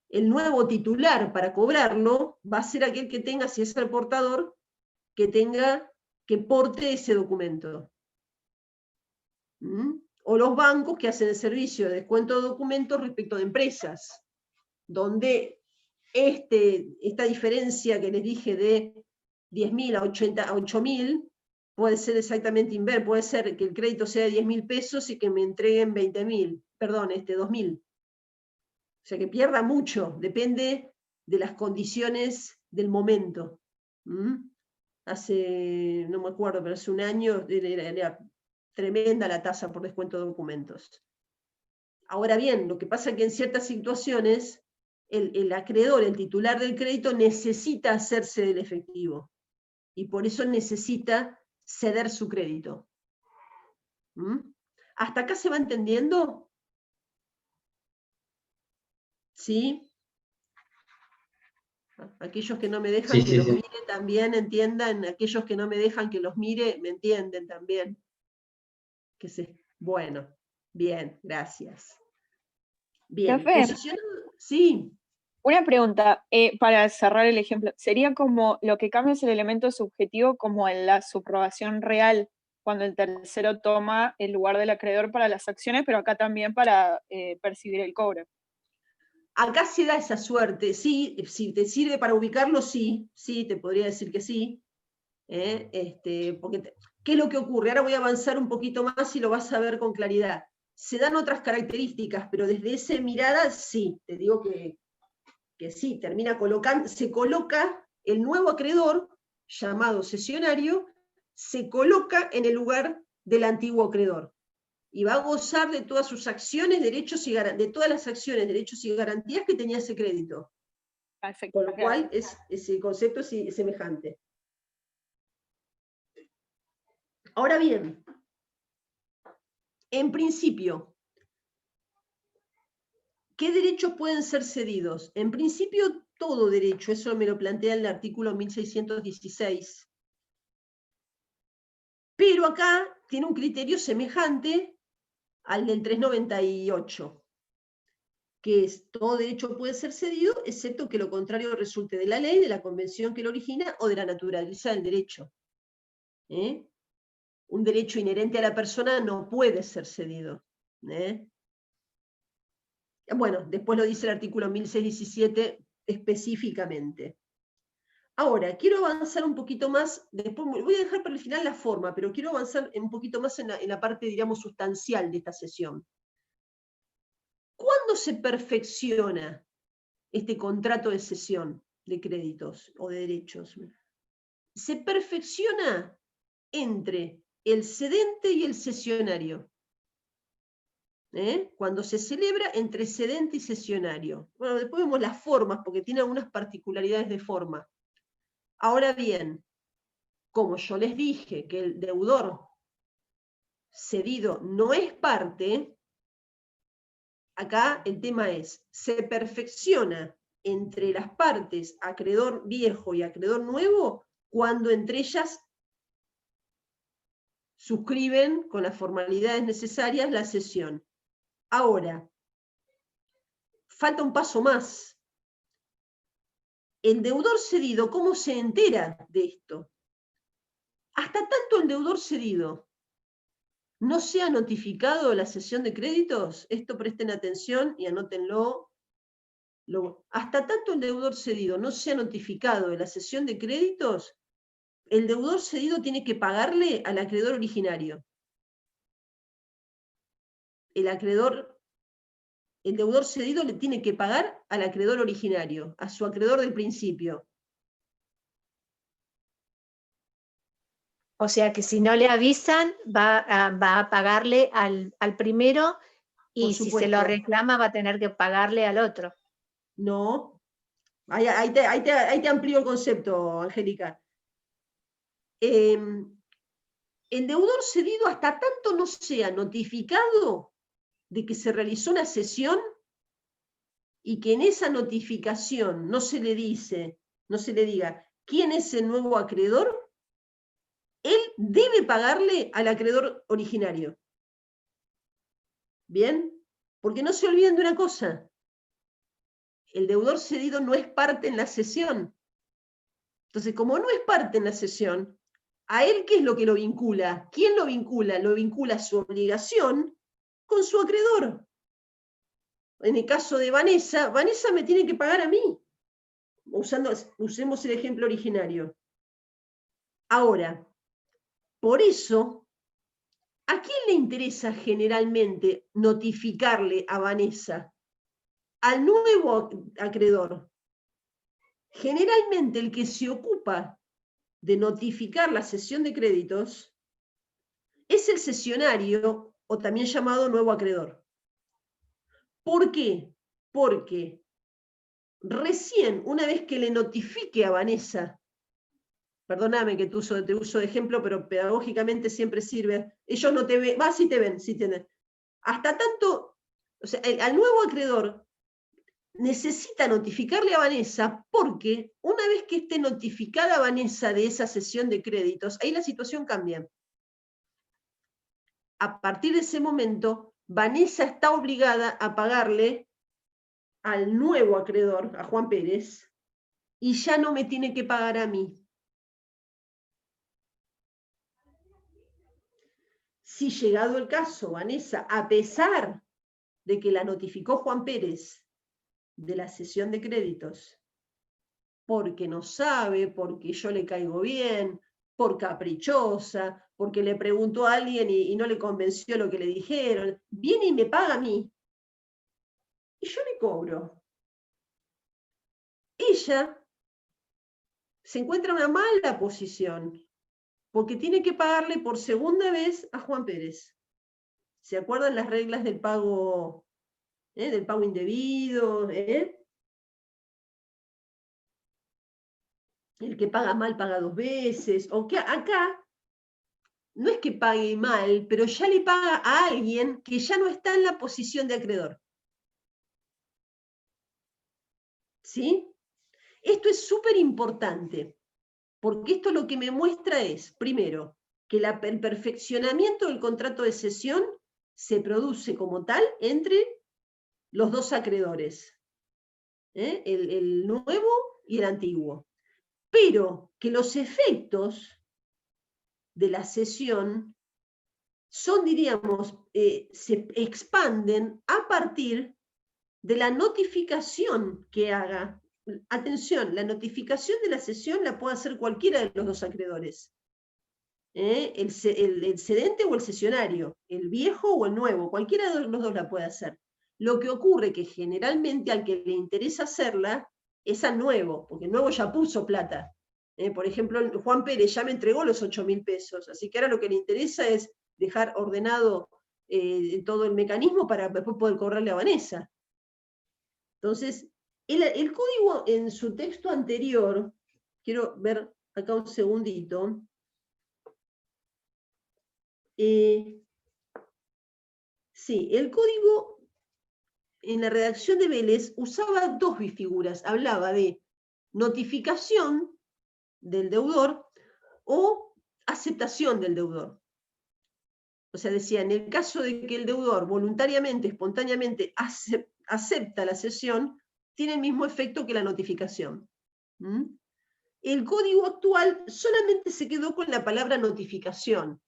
el nuevo titular para cobrarlo va a ser aquel que tenga, si es el portador, que porte ese documento. O los bancos que hacen el servicio de descuento de documentos respecto de empresas, donde esta diferencia que les dije de 10.000 a 8.000 puede ser exactamente inverso, puede ser que el crédito sea de 10.000 pesos y que me entreguen 20.000, perdón, 2.000. O sea que pierda mucho, depende de las condiciones del momento. Hace, no me acuerdo, pero hace un año era tremenda la tasa por descuento de documentos. Ahora bien, lo que pasa es que en ciertas situaciones el acreedor, el titular del crédito, necesita hacerse del efectivo y por eso necesita ceder su crédito. ¿Hasta acá se va entendiendo? ¿Sí? Aquellos que no me dejan que los mire también entiendan, aquellos que no me dejan que los mire, me entienden también. Bueno, bien, gracias. Bien, posicionado, sí. Una pregunta, para cerrar el ejemplo, ¿sería como lo que cambia es el elemento subjetivo como en la subrogación real, cuando el tercero toma el lugar del acreedor para las acciones, pero acá también para percibir el cobro? Acá se da esa suerte, sí, si te sirve para ubicarlo, sí, te podría decir que sí. Porque ¿qué es lo que ocurre? Ahora voy a avanzar un poquito más y lo vas a ver con claridad. Se dan otras características, pero desde esa mirada sí, te digo que que sí, termina colocando, se coloca el nuevo acreedor, llamado cesionario, se coloca en el lugar del antiguo acreedor. Y va a gozar de todas sus acciones, derechos y de todas las acciones, derechos y garantías que tenía ese crédito. Perfecto. Con lo cual, ese concepto es semejante. Ahora bien, en principio, ¿qué derechos pueden ser cedidos? En principio, todo derecho, eso me lo plantea el artículo 1616. Pero acá tiene un criterio semejante al del 398, que es todo derecho puede ser cedido, excepto que lo contrario resulte de la ley, de la convención que lo origina o de la naturaleza del derecho. Un derecho inherente a la persona no puede ser cedido. Bueno, después lo dice el artículo 1617 específicamente. Ahora, quiero avanzar un poquito más, después voy a dejar para el final la forma, pero quiero avanzar un poquito más en la parte, digamos, sustancial de esta sesión. ¿Cuándo se perfecciona este contrato de cesión de créditos o de derechos? Se perfecciona entre el cedente y el cesionario. Cuando se celebra entre cedente y cesionario. Bueno, después vemos las formas, porque tiene algunas particularidades de forma. Ahora bien, como yo les dije que el deudor cedido no es parte, acá el tema es, se perfecciona entre las partes acreedor viejo y acreedor nuevo cuando entre ellas suscriben con las formalidades necesarias la cesión. Ahora, falta un paso más. El deudor cedido, ¿cómo se entera de esto? Hasta tanto el deudor cedido no sea notificado la cesión de créditos, esto presten atención y anótenlo. Hasta tanto el deudor cedido no sea notificado de la cesión de créditos, el deudor cedido tiene que pagarle al acreedor originario. El deudor cedido le tiene que pagar al acreedor originario, a su acreedor del principio. O sea que si no le avisan, va a pagarle al primero, y si se lo reclama va a tener que pagarle al otro. No, ahí te amplío el concepto, Angélica. El deudor cedido, hasta tanto no sea notificado de que se realizó una cesión y que en esa notificación no se le diga quién es el nuevo acreedor, él debe pagarle al acreedor originario. ¿Bien? Porque no se olviden de una cosa. El deudor cedido no es parte en la cesión. Entonces, como no es parte en la cesión, ¿a él qué es lo que lo vincula? ¿Quién lo vincula? Lo vincula su obligación con su acreedor. En el caso de Vanessa, Vanessa me tiene que pagar a mí. Usemos el ejemplo originario. Ahora, por eso, ¿a quién le interesa generalmente notificarle a Vanessa? Al nuevo acreedor. Generalmente el que se ocupa de notificar la cesión de créditos es el cesionario, o también llamado nuevo acreedor. ¿Por qué? Porque recién, una vez que le notifique a Vanessa, perdóname que te uso de ejemplo, pero pedagógicamente siempre sirve, ellos no te ven, sí te ven, sí te ven. Hasta tanto, o sea, al nuevo acreedor necesita notificarle a Vanessa, porque una vez que esté notificada Vanessa de esa cesión de créditos, ahí la situación cambia. A partir de ese momento, Vanessa está obligada a pagarle al nuevo acreedor, a Juan Pérez, y ya no me tiene que pagar a mí. Si llegado el caso, Vanessa, a pesar de que la notificó Juan Pérez de la cesión de créditos, porque no sabe, porque yo le caigo bien, por caprichosa, porque le preguntó a alguien y no le convenció lo que le dijeron, viene y me paga a mí. Y yo le cobro. ella se encuentra en una mala posición, porque tiene que pagarle por segunda vez a Juan Pérez. ¿Se acuerdan las reglas del pago indebido? El que paga mal paga 2 veces. O que acá no es que pague mal, pero ya le paga a alguien que ya no está en la posición de acreedor. ¿Sí? Esto es súper importante, porque esto lo que me muestra es, primero, que el perfeccionamiento del contrato de cesión se produce como tal entre los dos acreedores, el nuevo y el antiguo. Pero que los efectos de la cesión son, diríamos, se expanden a partir de la notificación que haga. Atención, la notificación de la cesión la puede hacer cualquiera de los dos acreedores. El cedente o el cesionario, el viejo o el nuevo, cualquiera de los dos la puede hacer. Lo que ocurre que generalmente al que le interesa hacerla es al nuevo, porque el nuevo ya puso plata. Por ejemplo, Juan Pérez ya me entregó los 8.000 pesos, así que ahora lo que le interesa es dejar ordenado todo el mecanismo para después poder cobrarle a Vanessa. Entonces, el código en su texto anterior, quiero ver acá un segundito, sí, el código en la redacción de Vélez usaba dos bifiguras, hablaba de notificación del deudor o aceptación del deudor. O sea, decía, en el caso de que el deudor voluntariamente, espontáneamente acepta la cesión, tiene el mismo efecto que la notificación. El código actual solamente se quedó con la palabra notificación,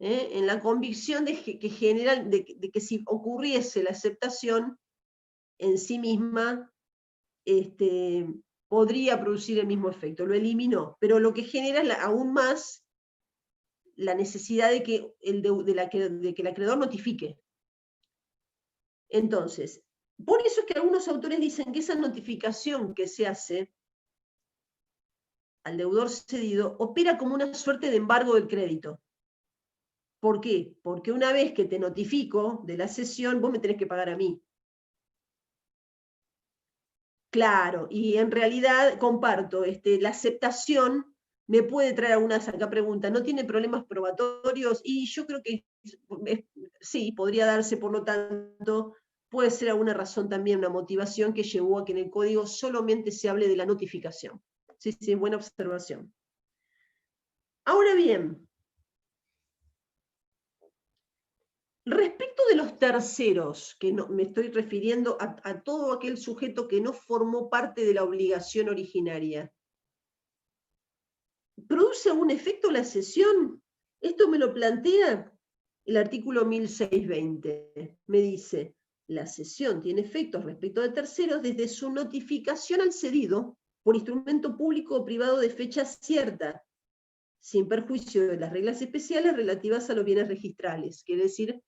en la convicción de que si ocurriese la aceptación en sí misma, podría producir el mismo efecto. Lo eliminó, pero lo que genera es aún más la necesidad de que el acreedor notifique. Entonces, por eso es que algunos autores dicen que esa notificación que se hace al deudor cedido opera como una suerte de embargo del crédito. ¿Por qué? Porque una vez que te notifico de la cesión, vos me tenés que pagar a mí. Claro, y en realidad comparto, la aceptación me puede traer algunas, acá pregunta, ¿no tiene problemas probatorios? Y yo creo que sí, podría darse, por lo tanto, puede ser alguna razón también, una motivación que llevó a que en el código solamente se hable de la notificación. Sí, sí, buena observación. Ahora bien, respecto de los terceros, que no, me estoy refiriendo a todo aquel sujeto que no formó parte de la obligación originaria, ¿produce algún efecto la cesión? Esto me lo plantea el artículo 1620. Me dice, la cesión tiene efectos respecto de terceros desde su notificación al cedido por instrumento público o privado de fecha cierta, sin perjuicio de las reglas especiales relativas a los bienes registrales. Quiere decir,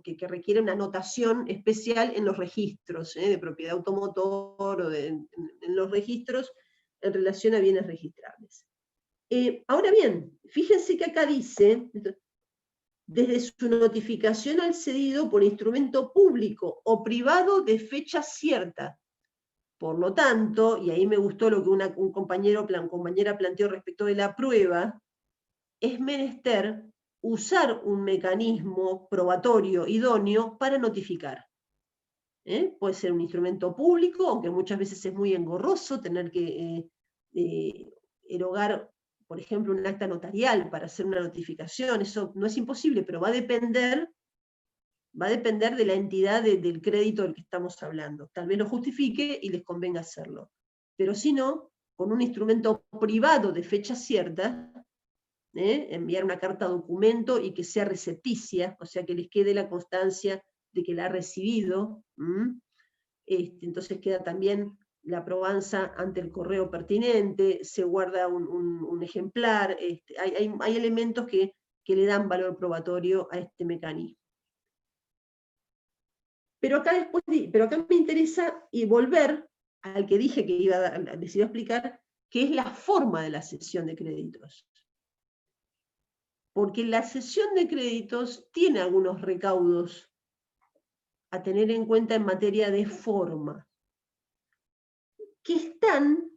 que requiere una anotación especial en los registros, de propiedad automotor o en los registros en relación a bienes registrables. Ahora bien, fíjense que acá dice, desde su notificación al cedido por instrumento público o privado de fecha cierta. Por lo tanto, y ahí me gustó lo que un compañera planteó respecto de la prueba, es menester usar un mecanismo probatorio idóneo para notificar. Puede ser un instrumento público, aunque muchas veces es muy engorroso tener que erogar, por ejemplo, un acta notarial para hacer una notificación. Eso no es imposible, pero va a depender de la entidad del crédito del que estamos hablando. Tal vez lo justifique y les convenga hacerlo. Pero si no, con un instrumento privado de fecha cierta, enviar una carta documento y que sea recepticia, o sea que les quede la constancia de que la ha recibido, entonces queda también la probanza ante el correo pertinente, se guarda un ejemplar, hay elementos que le dan valor probatorio a este mecanismo. Pero acá me interesa volver al que dije que les iba a explicar, que es la forma de la cesión de créditos. Porque la cesión de créditos tiene algunos recaudos a tener en cuenta en materia de forma, que están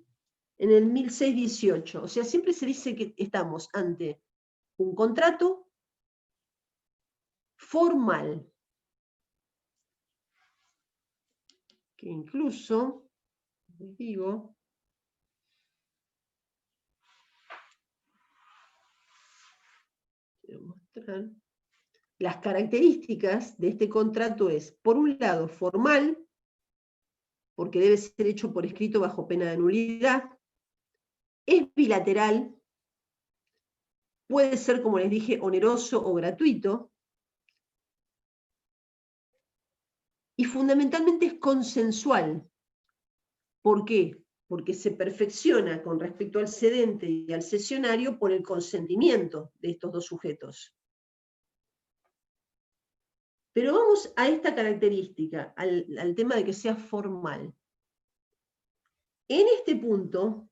en el 1618. O sea, siempre se dice que estamos ante un contrato formal, que incluso, les digo, quiero mostrar, las características de este contrato es, por un lado, formal, porque debe ser hecho por escrito bajo pena de nulidad, es bilateral, puede ser, como les dije, oneroso o gratuito, y fundamentalmente es consensual. ¿Por qué? Porque se perfecciona con respecto al cedente y al cesionario por el consentimiento de estos dos sujetos. Pero vamos a esta característica, al tema de que sea formal. En este punto,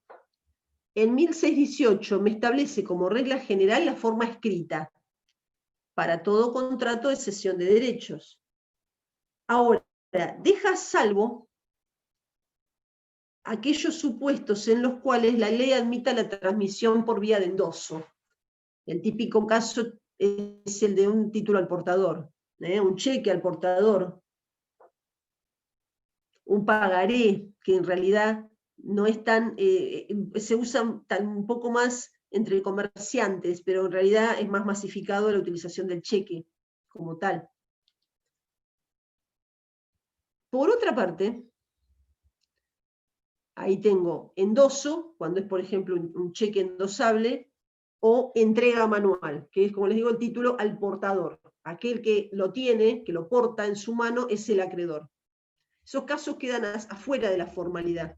en 1618 me establece como regla general la forma escrita para todo contrato de cesión de derechos. Ahora, deja salvo aquellos supuestos en los cuales la ley admita la transmisión por vía de endoso. El típico caso es el de un título al portador, un cheque al portador, un pagaré, que en realidad no es tan, se usa un poco más entre comerciantes, pero en realidad es más masificado la utilización del cheque como tal. Por otra parte, ahí tengo endoso, cuando es, por ejemplo, un cheque endosable, o entrega manual, que es, como les digo, el título al portador. Aquel que lo tiene, que lo porta en su mano, es el acreedor. Esos casos quedan afuera de la formalidad.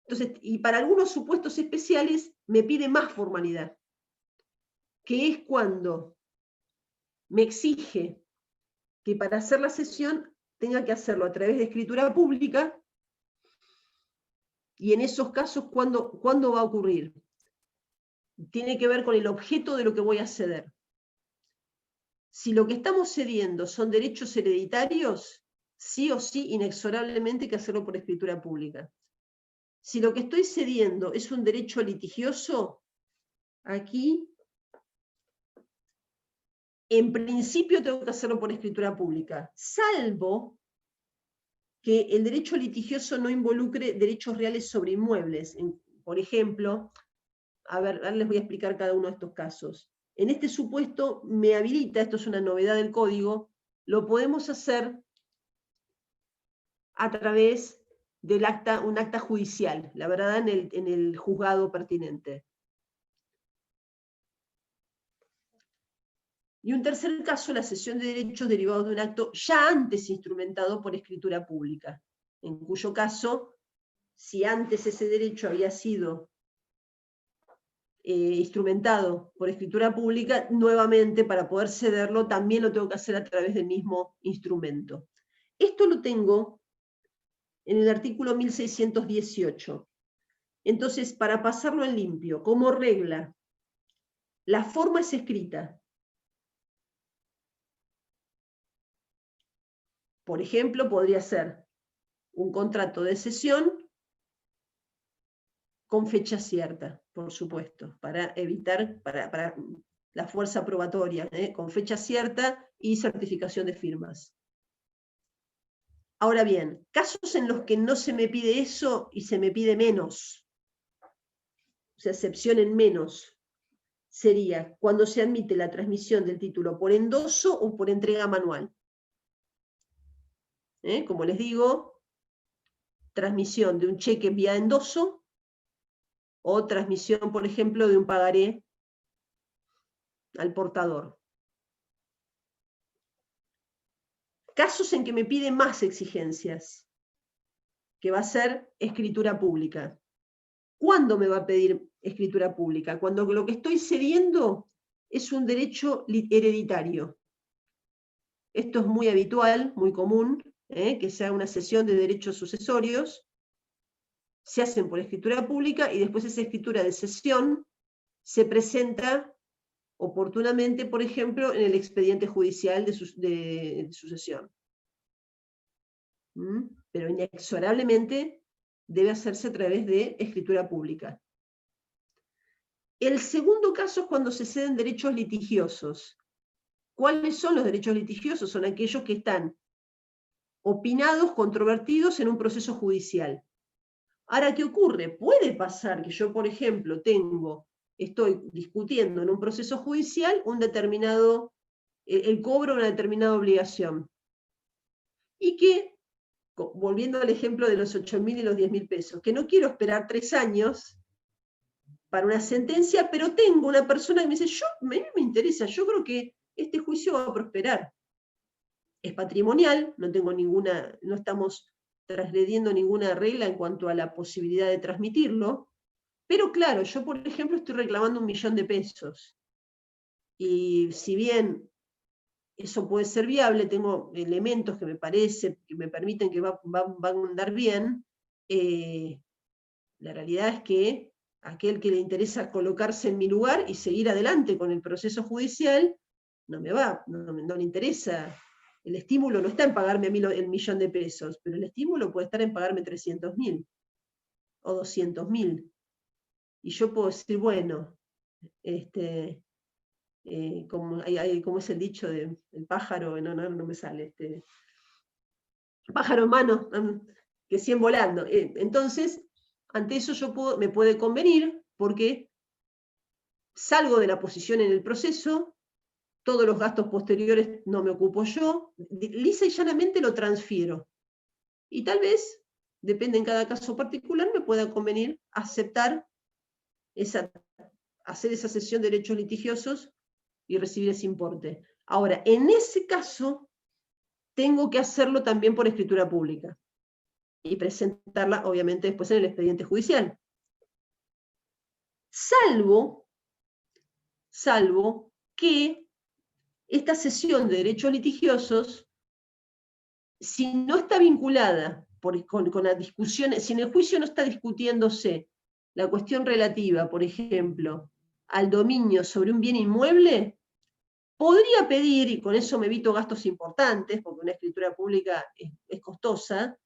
Entonces, y para algunos supuestos especiales me pide más formalidad, que es cuando me exige que para hacer la cesión tenga que hacerlo a través de escritura pública, y en esos casos, ¿cuándo va a ocurrir? Tiene que ver con el objeto de lo que voy a ceder. Si lo que estamos cediendo son derechos hereditarios, sí o sí, inexorablemente hay que hacerlo por escritura pública. Si lo que estoy cediendo es un derecho litigioso, aquí, en principio tengo que hacerlo por escritura pública, salvo que el derecho litigioso no involucre derechos reales sobre inmuebles. Por ejemplo, a ver, les voy a explicar cada uno de estos casos. En este supuesto me habilita, esto es una novedad del código, lo podemos hacer a través del un acta judicial, la verdad en el juzgado pertinente. Y un tercer caso, la cesión de derechos derivados de un acto ya antes instrumentado por escritura pública, en cuyo caso, si antes ese derecho había sido instrumentado por escritura pública, nuevamente para poder cederlo también lo tengo que hacer a través del mismo instrumento. Esto lo tengo en el artículo 1618. Entonces, para pasarlo en limpio, como regla, la forma es escrita. Por ejemplo, podría ser un contrato de cesión con fecha cierta, por supuesto, para evitar, para la fuerza probatoria, con fecha cierta y certificación de firmas. Ahora bien, casos en los que no se me pide eso y se me pide menos, o sea, excepción en menos, sería cuando se admite la transmisión del título por endoso o por entrega manual. Como les digo, transmisión de un cheque vía endoso o transmisión, por ejemplo, de un pagaré al portador. Casos en que me pide más exigencias, que va a ser escritura pública. ¿Cuándo me va a pedir escritura pública? Cuando lo que estoy cediendo es un derecho hereditario. Esto es muy habitual, muy común, que sea una cesión de derechos sucesorios, se hacen por escritura pública y después esa escritura de cesión se presenta oportunamente, por ejemplo, en el expediente judicial de sucesión. Pero inexorablemente debe hacerse a través de escritura pública. El segundo caso es cuando se ceden derechos litigiosos. ¿Cuáles son los derechos litigiosos? Son aquellos que están opinados, controvertidos en un proceso judicial. Ahora, ¿qué ocurre? Puede pasar que yo, por ejemplo, estoy discutiendo en un proceso judicial el cobro de una determinada obligación. Y que, volviendo al ejemplo de los 8.000 y los 10.000 pesos, que no quiero esperar 3 años para una sentencia, pero tengo una persona que me dice, a mí me interesa, yo creo que este juicio va a prosperar. Es patrimonial, no estamos transgrediendo ninguna regla en cuanto a la posibilidad de transmitirlo, pero claro, yo por ejemplo estoy reclamando 1.000.000 de pesos. Y si bien eso puede ser viable, tengo elementos que me permiten que van a andar bien, la realidad es que aquel que le interesa colocarse en mi lugar y seguir adelante con el proceso judicial, no le interesa. El estímulo no está en pagarme a mí el 1.000.000 de pesos, pero el estímulo puede estar en pagarme 300.000 o 200.000. Y yo puedo decir, bueno, como es el dicho del pájaro, no me sale, pájaro en mano, que 100 volando. Entonces, ante eso me puede convenir, porque salgo de la posición en el proceso, todos los gastos posteriores no me ocupo yo, lisa y llanamente lo transfiero. Y tal vez, depende en cada caso particular, me pueda convenir aceptar hacer esa cesión de derechos litigiosos y recibir ese importe. Ahora, en ese caso, tengo que hacerlo también por escritura pública y presentarla, obviamente, después en el expediente judicial. Salvo que esta cesión de derechos litigiosos, si no está vinculada con las discusiones, si en el juicio no está discutiéndose la cuestión relativa, por ejemplo, al dominio sobre un bien inmueble, podría pedir, y con eso me evito gastos importantes, porque una escritura pública es costosa,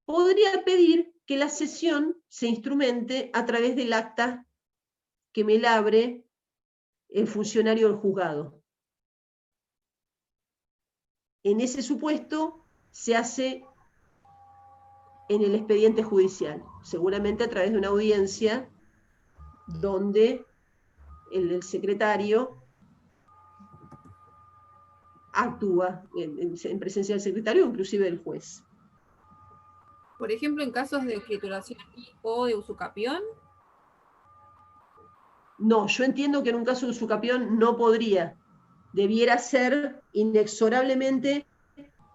podría pedir que la cesión se instrumente a través del acta que me labre el funcionario del juzgado. En ese supuesto se hace en el expediente judicial, seguramente a través de una audiencia donde el secretario actúa en presencia del secretario, inclusive del juez. Por ejemplo, en casos de escrituración o de usucapión. No, yo entiendo que en un caso de usucapión no podría. Debiera ser inexorablemente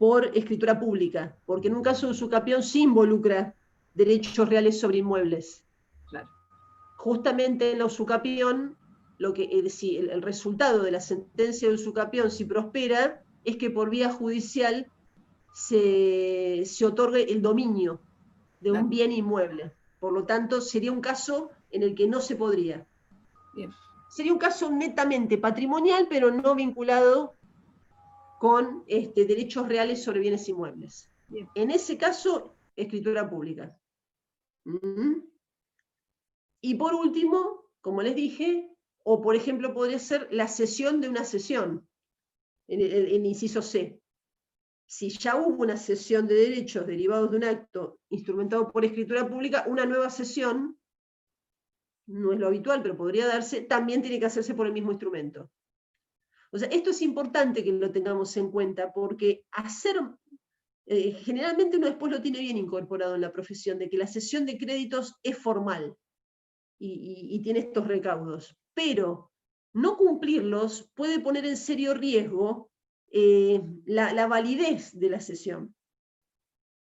por escritura pública, porque en un caso de usucapión sí involucra derechos reales sobre inmuebles. Claro. Justamente en la usucapión, el resultado de la sentencia de usucapión, si prospera, es que por vía judicial se otorgue el dominio de un bien inmueble. Por lo tanto, sería un caso en el que no se podría. Bien. Sería un caso netamente patrimonial, pero no vinculado con derechos reales sobre bienes inmuebles. Bien. En ese caso, escritura pública. Y por último, como les dije, o por ejemplo podría ser la cesión de una cesión, en inciso C. Si ya hubo una cesión de derechos derivados de un acto instrumentado por escritura pública, una nueva cesión, no es lo habitual, pero podría darse, también tiene que hacerse por el mismo instrumento. O sea, esto es importante que lo tengamos en cuenta, porque generalmente uno después lo tiene bien incorporado en la profesión, de que la cesión de créditos es formal y tiene estos recaudos, pero no cumplirlos puede poner en serio riesgo la validez de la cesión.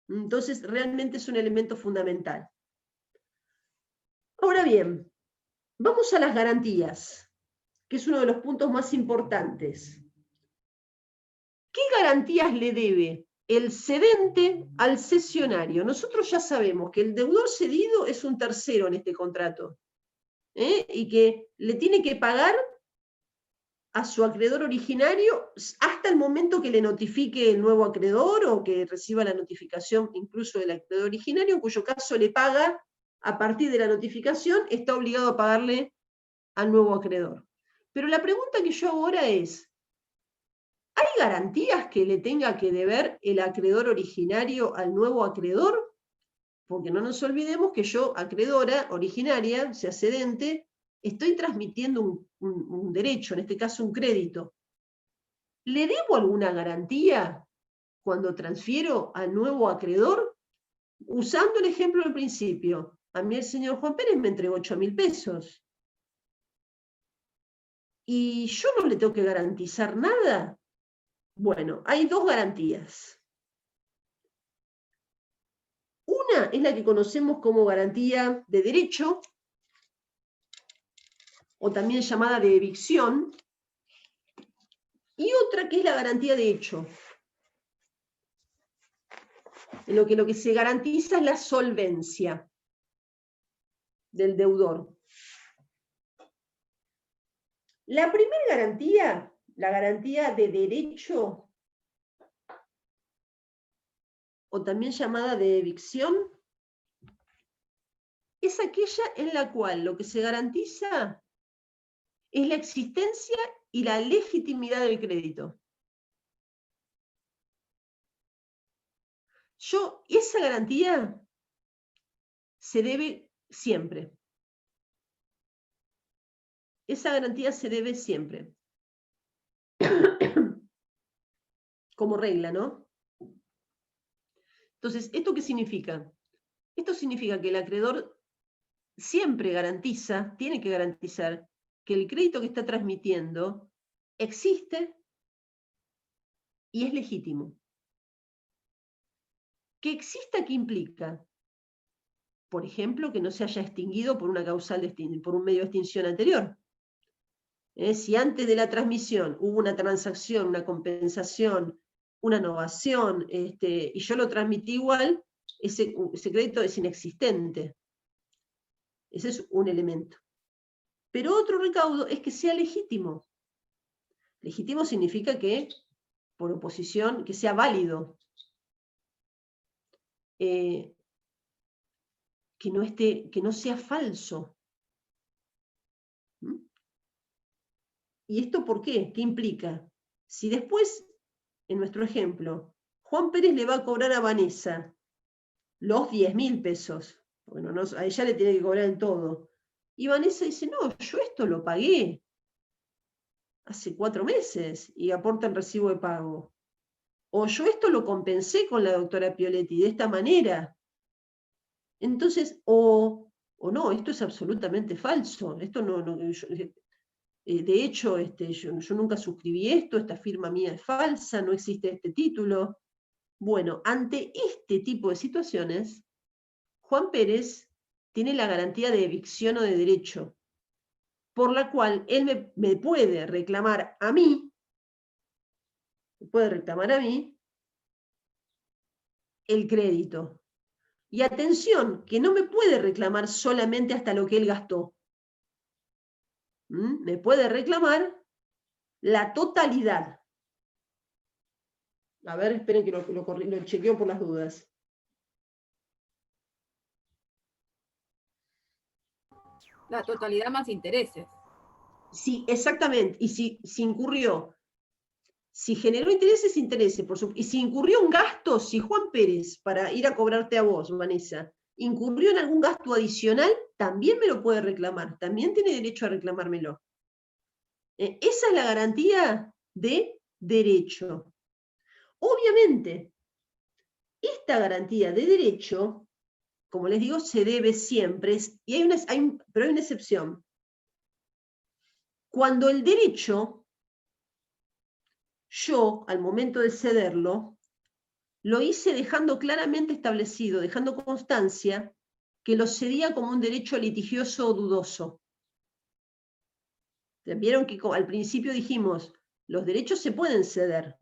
Entonces, realmente es un elemento fundamental. Ahora bien, vamos a las garantías, que es uno de los puntos más importantes. ¿Qué garantías le debe el cedente al cesionario. Nosotros ya sabemos que el deudor cedido es un tercero en este contrato, y que le tiene que pagar a su acreedor originario hasta el momento que le notifique el nuevo acreedor o que reciba la notificación incluso del acreedor originario, en cuyo caso le paga a partir de la notificación, está obligado a pagarle al nuevo acreedor. Pero la pregunta que yo hago ahora es, ¿hay garantías que le tenga que deber el acreedor originario al nuevo acreedor? Porque no nos olvidemos que yo, acreedora originaria, sea cedente, estoy transmitiendo un derecho, en este caso un crédito. ¿Le debo alguna garantía cuando transfiero al nuevo acreedor? Usando el ejemplo del principio, a mí el señor Juan Pérez me entregó 8.000 pesos. ¿Y yo no le tengo que garantizar nada? Bueno, hay dos garantías. Una es la que conocemos como garantía de derecho, o también llamada de evicción, y otra que es la garantía de hecho. En lo que se garantiza es la solvencia del deudor. La primera garantía, la garantía de derecho, o también llamada de evicción, es aquella en la cual lo que se garantiza es la existencia y la legitimidad del crédito. Esa garantía se debe siempre. Esa garantía se debe siempre. Como regla, ¿no? Entonces, ¿esto qué significa? Esto significa que el acreedor siempre garantiza, tiene que garantizar, que el crédito que está transmitiendo existe y es legítimo. ¿Que exista qué implica? Por ejemplo, que no se haya extinguido por una causal por un medio de extinción anterior. Si antes de la transmisión hubo una transacción, una compensación, una novación, y yo lo transmití igual, ese crédito es inexistente. Ese es un elemento. Pero otro recaudo es que sea legítimo. Legítimo significa que, por oposición, que sea válido. Que no sea falso. ¿Mm? ¿Y esto por qué? ¿Qué implica? Si después, en nuestro ejemplo, Juan Pérez le va a cobrar a Vanessa los 10.000 pesos, bueno, a ella le tiene que cobrar el todo, y Vanessa dice, no, yo esto lo pagué hace 4 meses, y aporta el recibo de pago. O yo esto lo compensé con la doctora Pioletti de esta manera. Entonces, o no, esto es absolutamente falso. Esto no, de hecho, yo nunca suscribí esto, esta firma mía es falsa, no existe este título. Bueno, ante este tipo de situaciones, Juan Pérez tiene la garantía de evicción o de derecho, por la cual él me puede reclamar a mí, el crédito. Y atención, que no me puede reclamar solamente hasta lo que él gastó. Me puede reclamar la totalidad. A ver, esperen que lo chequeo por las dudas. La totalidad más intereses. Sí, exactamente. Y si incurrió, si generó intereses, y si incurrió un gasto, si Juan Pérez, para ir a cobrarte a vos, Vanessa, incurrió en algún gasto adicional, también me lo puede reclamar, también tiene derecho a reclamármelo. Esa es la garantía de derecho. Obviamente, esta garantía de derecho, como les digo, se debe siempre, pero hay una excepción. Cuando el derecho, yo, al momento de cederlo, lo hice dejando claramente establecido, dejando constancia, que lo cedía como un derecho litigioso o dudoso. Vieron que al principio dijimos, los derechos se pueden ceder.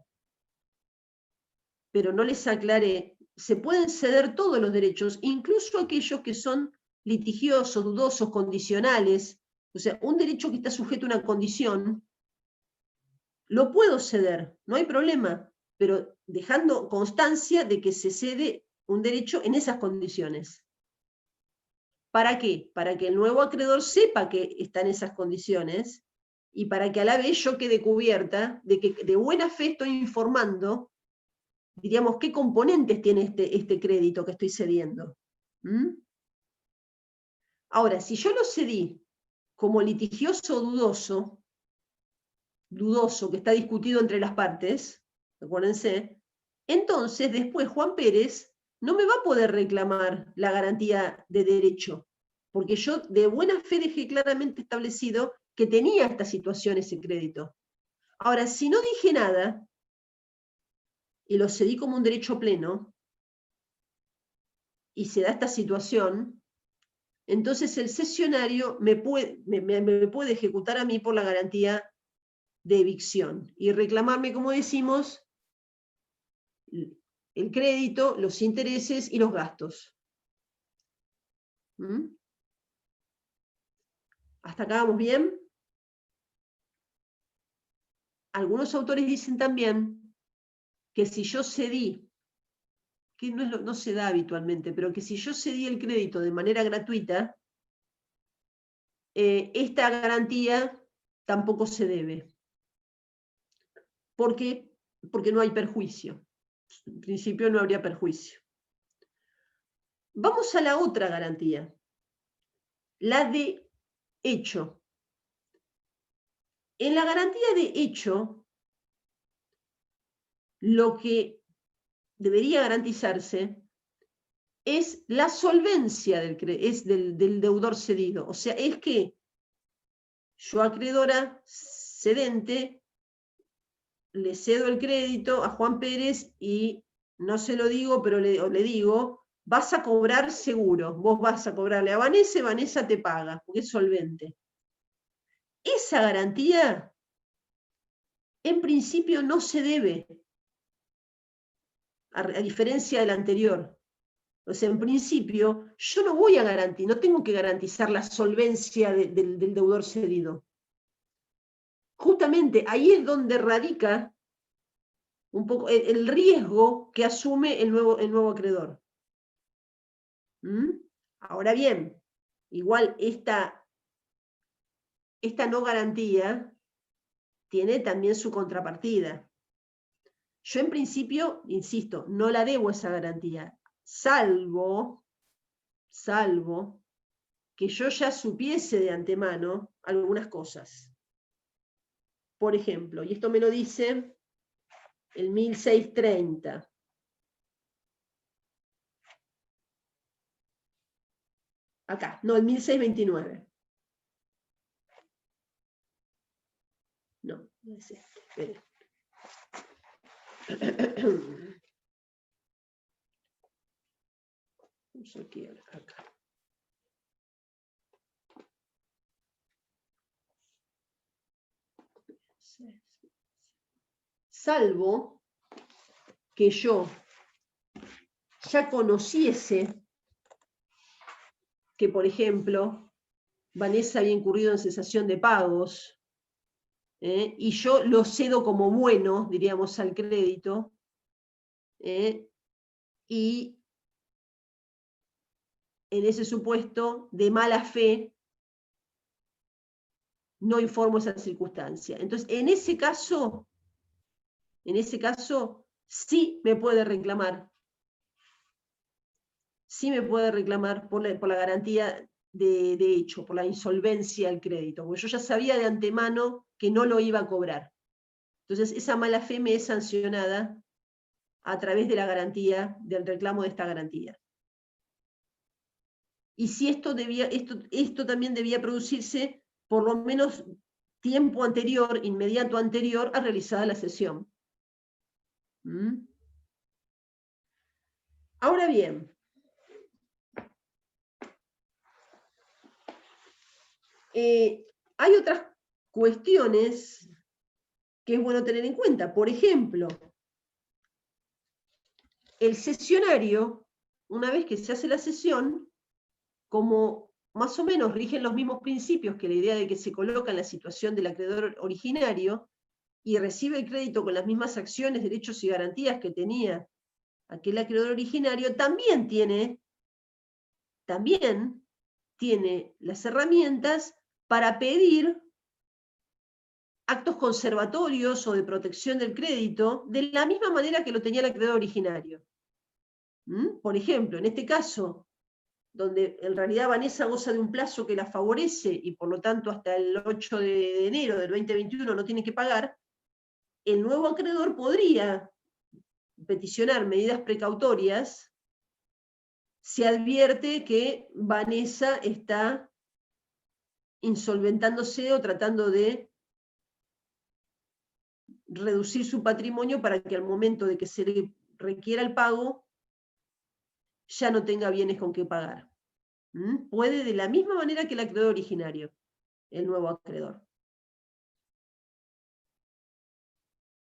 pero no les aclaré, se pueden ceder todos los derechos, incluso aquellos que son litigiosos, dudosos, condicionales. O sea, un derecho que está sujeto a una condición, lo puedo ceder, no hay problema, pero dejando constancia de que se cede un derecho en esas condiciones. ¿Para qué? Para que el nuevo acreedor sepa que está en esas condiciones y para que a la vez yo quede cubierta de que de buena fe estoy informando, diríamos, qué componentes tiene este crédito que estoy cediendo. ¿Mm? Ahora, si yo lo cedí como litigioso dudoso, que está discutido entre las partes, acuérdense, entonces después Juan Pérez no me va a poder reclamar la garantía de derecho, porque yo de buena fe dejé claramente establecido que tenía esta situación ese crédito. Ahora, si no dije nada, y lo cedí como un derecho pleno, y se da esta situación, entonces el cesionario me puede ejecutar a mí por la garantía de evicción y reclamarme, como decimos, el crédito, los intereses y los gastos. ¿Mm? ¿Hasta acá vamos bien? Algunos autores dicen también que si yo cedí, que no se da habitualmente, pero que si yo cedí el crédito de manera gratuita, esta garantía tampoco se debe. ¿Por qué? Porque no hay perjuicio. En principio no habría perjuicio. Vamos a la otra garantía, la de hecho. En la garantía de hecho, lo que debería garantizarse es la solvencia del deudor cedido. O sea, es que yo, acreedora cedente, le cedo el crédito a Juan Pérez y no se lo digo, pero le digo, vas a cobrar seguro, vos vas a cobrarle a Vanessa y Vanessa te paga, porque es solvente. Esa garantía, en principio, no se debe, a diferencia de la anterior. O sea, en principio, yo no voy a garantizar, no tengo que garantizar la solvencia del deudor cedido. Justamente ahí es donde radica un poco el riesgo que asume el nuevo acreedor. ¿Mm? Ahora bien, igual esta no garantía tiene también su contrapartida. Yo en principio, insisto, no la debo esa garantía, salvo que yo ya supiese de antemano algunas cosas. Por ejemplo, y esto me lo dice el 1630. Acá, no, el 1629. No, no es este, espere. Vamos aquí, acá. Salvo que yo ya conociese que, por ejemplo, Vanessa había incurrido en cesación de pagos, y yo lo cedo como bueno, diríamos, al crédito, y en ese supuesto de mala fe no informo esa circunstancia. Entonces, en ese caso, sí me puede reclamar. Sí me puede reclamar por la garantía de hecho, por la insolvencia del crédito, porque yo ya sabía de antemano que no lo iba a cobrar. Entonces, esa mala fe me es sancionada a través de la garantía, del reclamo de esta garantía. Y si esto también debía producirse por lo menos tiempo anterior, inmediato anterior a realizada la cesión. ¿Mm? Ahora bien, hay otras cuestiones que es bueno tener en cuenta. Por ejemplo, el cesionario, una vez que se hace la cesión, como más o menos rigen los mismos principios que la idea de que se coloca en la situación del acreedor originario y recibe el crédito con las mismas acciones, derechos y garantías que tenía aquel acreedor originario, también tiene las herramientas para pedir actos conservatorios o de protección del crédito, de la misma manera que lo tenía el acreedor originario. Por ejemplo, en este caso, donde en realidad Vanessa goza de un plazo que la favorece y por lo tanto hasta el 8 de enero del 2021 no tiene que pagar, el nuevo acreedor podría peticionar medidas precautorias si advierte que Vanessa está insolventándose o tratando de reducir su patrimonio para que al momento de que se le requiera el pago ya no tenga bienes con qué pagar. Puede de la misma manera que el acreedor originario, el nuevo acreedor.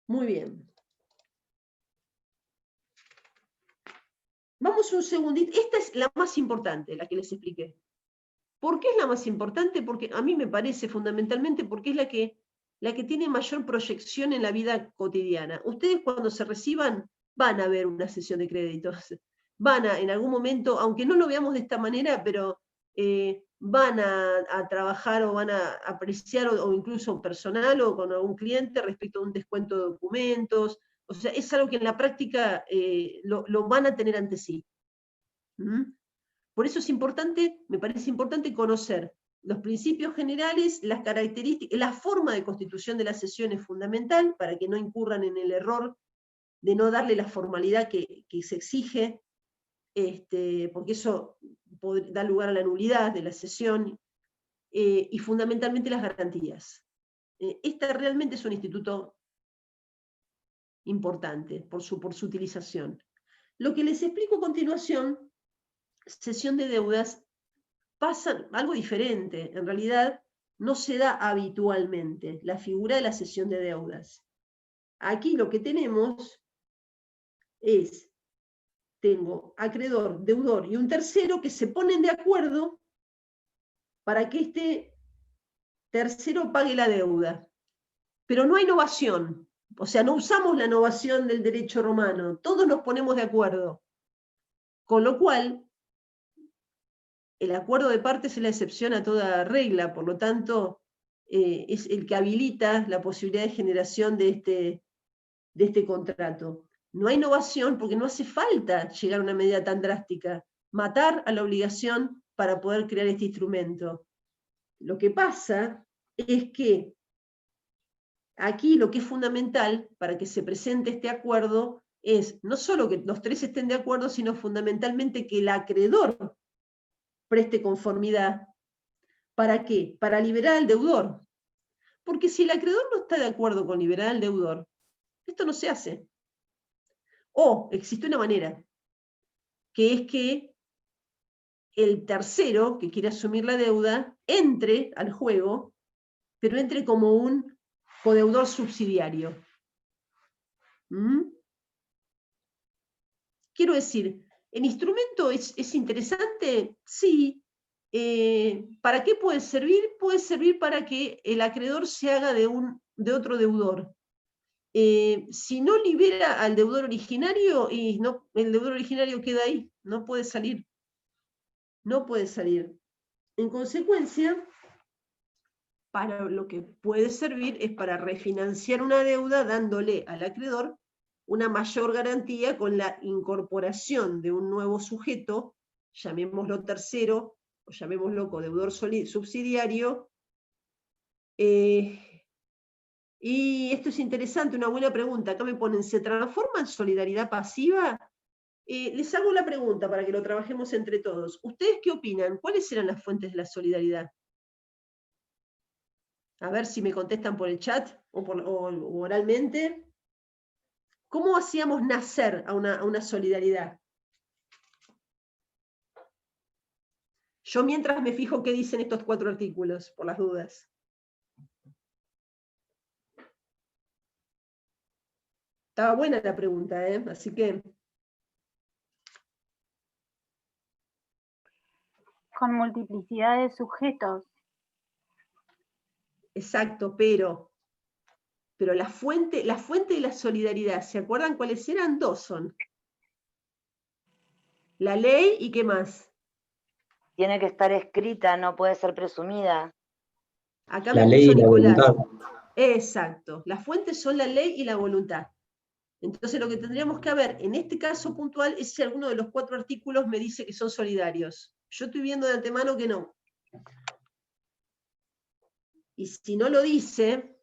Muy bien. Vamos un segundito. Esta es la más importante, la que les expliqué. ¿Por qué es la más importante? Porque a mí me parece fundamentalmente porque es la que tiene mayor proyección en la vida cotidiana. Ustedes cuando se reciban van a ver una sesión de créditos. Van a, en algún momento, aunque no lo veamos de esta manera, pero van a trabajar o van a apreciar o incluso personal o con algún cliente respecto a un descuento de documentos. O sea, es algo que en la práctica lo van a tener ante sí. Por eso es importante, me parece importante conocer los principios generales, las características, la forma de constitución de la sesión es fundamental para que no incurran en el error de no darle la formalidad que se exige, porque eso da lugar a la nulidad de la sesión, y fundamentalmente las garantías. Esta realmente es un instituto importante por su utilización. Lo que les explico a continuación, cesión de deudas, pasa algo diferente. En realidad no se da habitualmente la figura de la cesión de deudas. Aquí lo que tenemos es, tengo acreedor, deudor y un tercero que se ponen de acuerdo para que este tercero pague la deuda. Pero no hay novación, o sea, no usamos la novación del derecho romano, todos nos ponemos de acuerdo. Con lo cual, el acuerdo de partes es la excepción a toda regla, por lo tanto, es el que habilita la posibilidad de generación de este contrato. No hay innovación porque no hace falta llegar a una medida tan drástica, matar a la obligación para poder crear este instrumento. Lo que pasa es que aquí lo que es fundamental para que se presente este acuerdo es no solo que los tres estén de acuerdo, sino fundamentalmente que el acreedor preste conformidad. ¿Para qué? Para liberar al deudor. Porque si el acreedor no está de acuerdo con liberar al deudor, esto no se hace. O existe una manera, que es que el tercero que quiere asumir la deuda entre al juego, pero entre como un codeudor subsidiario. Quiero decir, ¿el instrumento es interesante? Sí. ¿Para qué puede servir? Puede servir para que el acreedor se haga de otro deudor. Si no libera al deudor originario, el deudor originario queda ahí, no puede salir. No puede salir. En consecuencia, para lo que puede servir es para refinanciar una deuda dándole al acreedor una mayor garantía con la incorporación de un nuevo sujeto, llamémoslo tercero, o llamémoslo codeudor subsidiario. Y esto es interesante, una buena pregunta. Acá me ponen, ¿se transforma en solidaridad pasiva? Les hago la pregunta para que lo trabajemos entre todos. ¿Ustedes qué opinan? ¿Cuáles eran las fuentes de la solidaridad? A ver si me contestan por el chat o oralmente. ¿Cómo hacíamos nacer a una solidaridad? Yo mientras me fijo qué dicen estos 4 artículos, por las dudas. Estaba buena la pregunta, así que con multiplicidad de sujetos. Exacto, pero la fuente de la solidaridad, ¿se acuerdan cuáles eran? Dos son. La ley y ¿qué más? Tiene que estar escrita, no puede ser presumida. Acá La me ley puso y la Nicolás. voluntad. Exacto. Las fuentes son la ley y la voluntad. Entonces lo que tendríamos que ver en este caso puntual es si alguno de los 4 artículos me dice que son solidarios. Yo estoy viendo de antemano que no. Y si no lo dice,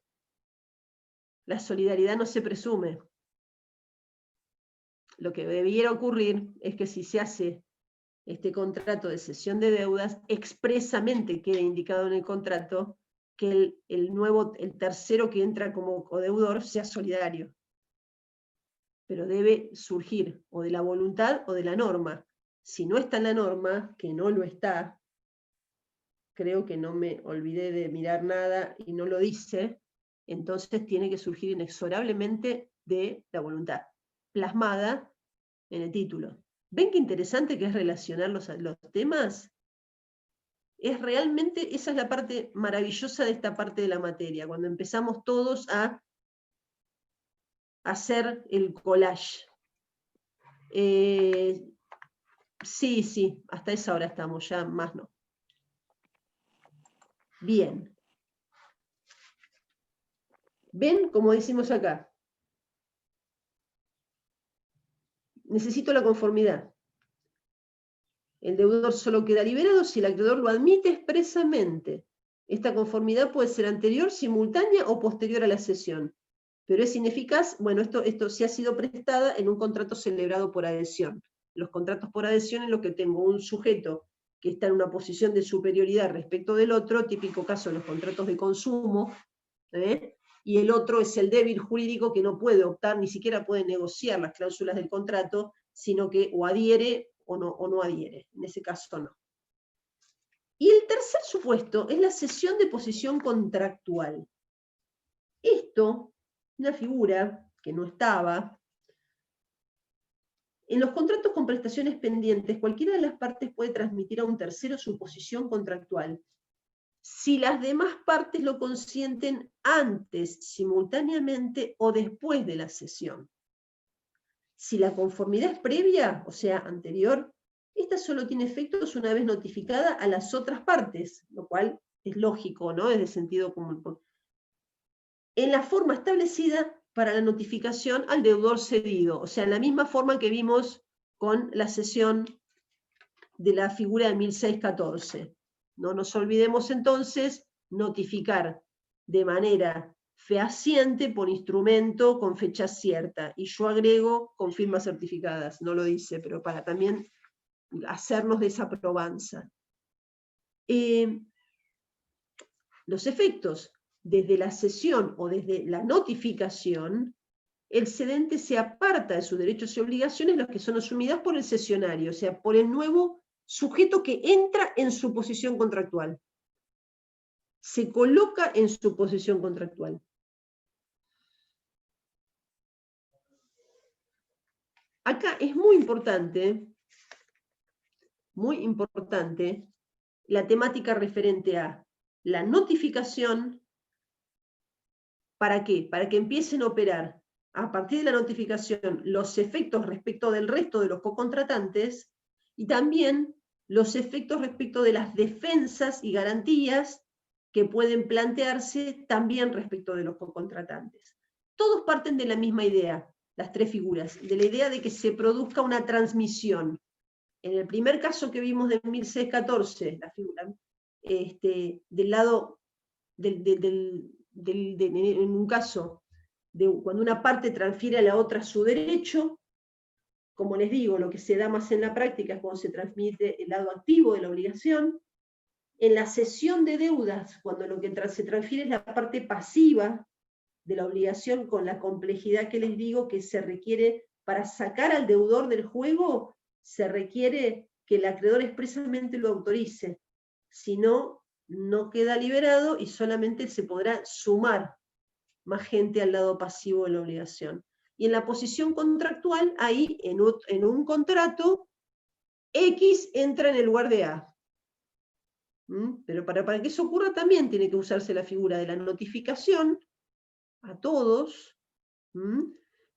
la solidaridad no se presume. Lo que debiera ocurrir es que si se hace este contrato de cesión de deudas, expresamente quede indicado en el contrato que el tercero que entra como codeudor sea solidario. Pero debe surgir o de la voluntad o de la norma. Si no está en la norma, que no lo está, creo que no me olvidé de mirar nada y no lo dice, entonces tiene que surgir inexorablemente de la voluntad, plasmada en el título. ¿Ven qué interesante que es relacionar los temas? Es realmente, esa es la parte maravillosa de esta parte de la materia, cuando empezamos todos a hacer el collage. Sí, hasta esa hora estamos, ya más no. Bien. ¿Ven? Como decimos acá. Necesito la conformidad. El deudor solo queda liberado si el acreedor lo admite expresamente. Esta conformidad puede ser anterior, simultánea o posterior a la cesión, pero es ineficaz. Bueno, esto sí ha sido prestada en un contrato celebrado por adhesión. Los contratos por adhesión en los que tengo un sujeto que está en una posición de superioridad respecto del otro, típico caso de los contratos de consumo, y el otro es el débil jurídico que no puede optar, ni siquiera puede negociar las cláusulas del contrato, sino que o adhiere o no adhiere. En ese caso no. Y el tercer supuesto es la cesión de posición contractual. Esto, una figura que no estaba. En los contratos con prestaciones pendientes, cualquiera de las partes puede transmitir a un tercero su posición contractual, si las demás partes lo consienten antes, simultáneamente o después de la cesión. Si la conformidad es previa, o sea, anterior, esta solo tiene efectos una vez notificada a las otras partes, lo cual es lógico, ¿no? Es de sentido común. En la forma establecida para la notificación al deudor cedido, o sea, en la misma forma que vimos con la cesión de la figura de 1614. No nos olvidemos entonces notificar de manera fehaciente por instrumento con fecha cierta. Y yo agrego con firmas certificadas, no lo dice, pero para también hacernos de esa probanza. Los efectos, desde la cesión o desde la notificación, el cedente se aparta de sus derechos y obligaciones, los que son asumidas por el cesionario, o sea, por el nuevo sujeto que entra en su posición contractual. Se coloca en su posición contractual. Acá es muy importante la temática referente a la notificación. ¿Para qué? Para que empiecen a operar a partir de la notificación los efectos respecto del resto de los cocontratantes y también los efectos respecto de las defensas y garantías que pueden plantearse también respecto de los cocontratantes. Todos parten de la misma idea, las tres figuras, de la idea de que se produzca una transmisión. En el primer caso que vimos de 1614, la figura, del lado en un caso de cuando una parte transfiere a la otra su derecho, como les digo, lo que se da más en la práctica es cuando se transmite el lado activo de la obligación. En la cesión de deudas, cuando lo que se transfiere es la parte pasiva de la obligación, con la complejidad que les digo que se requiere para sacar al deudor del juego, se requiere que el acreedor expresamente lo autorice. Si no, no queda liberado y solamente se podrá sumar más gente al lado pasivo de la obligación. Y en la posición contractual, ahí en un contrato, X entra en el lugar de A. Pero para que eso ocurra también tiene que usarse la figura de la notificación a todos,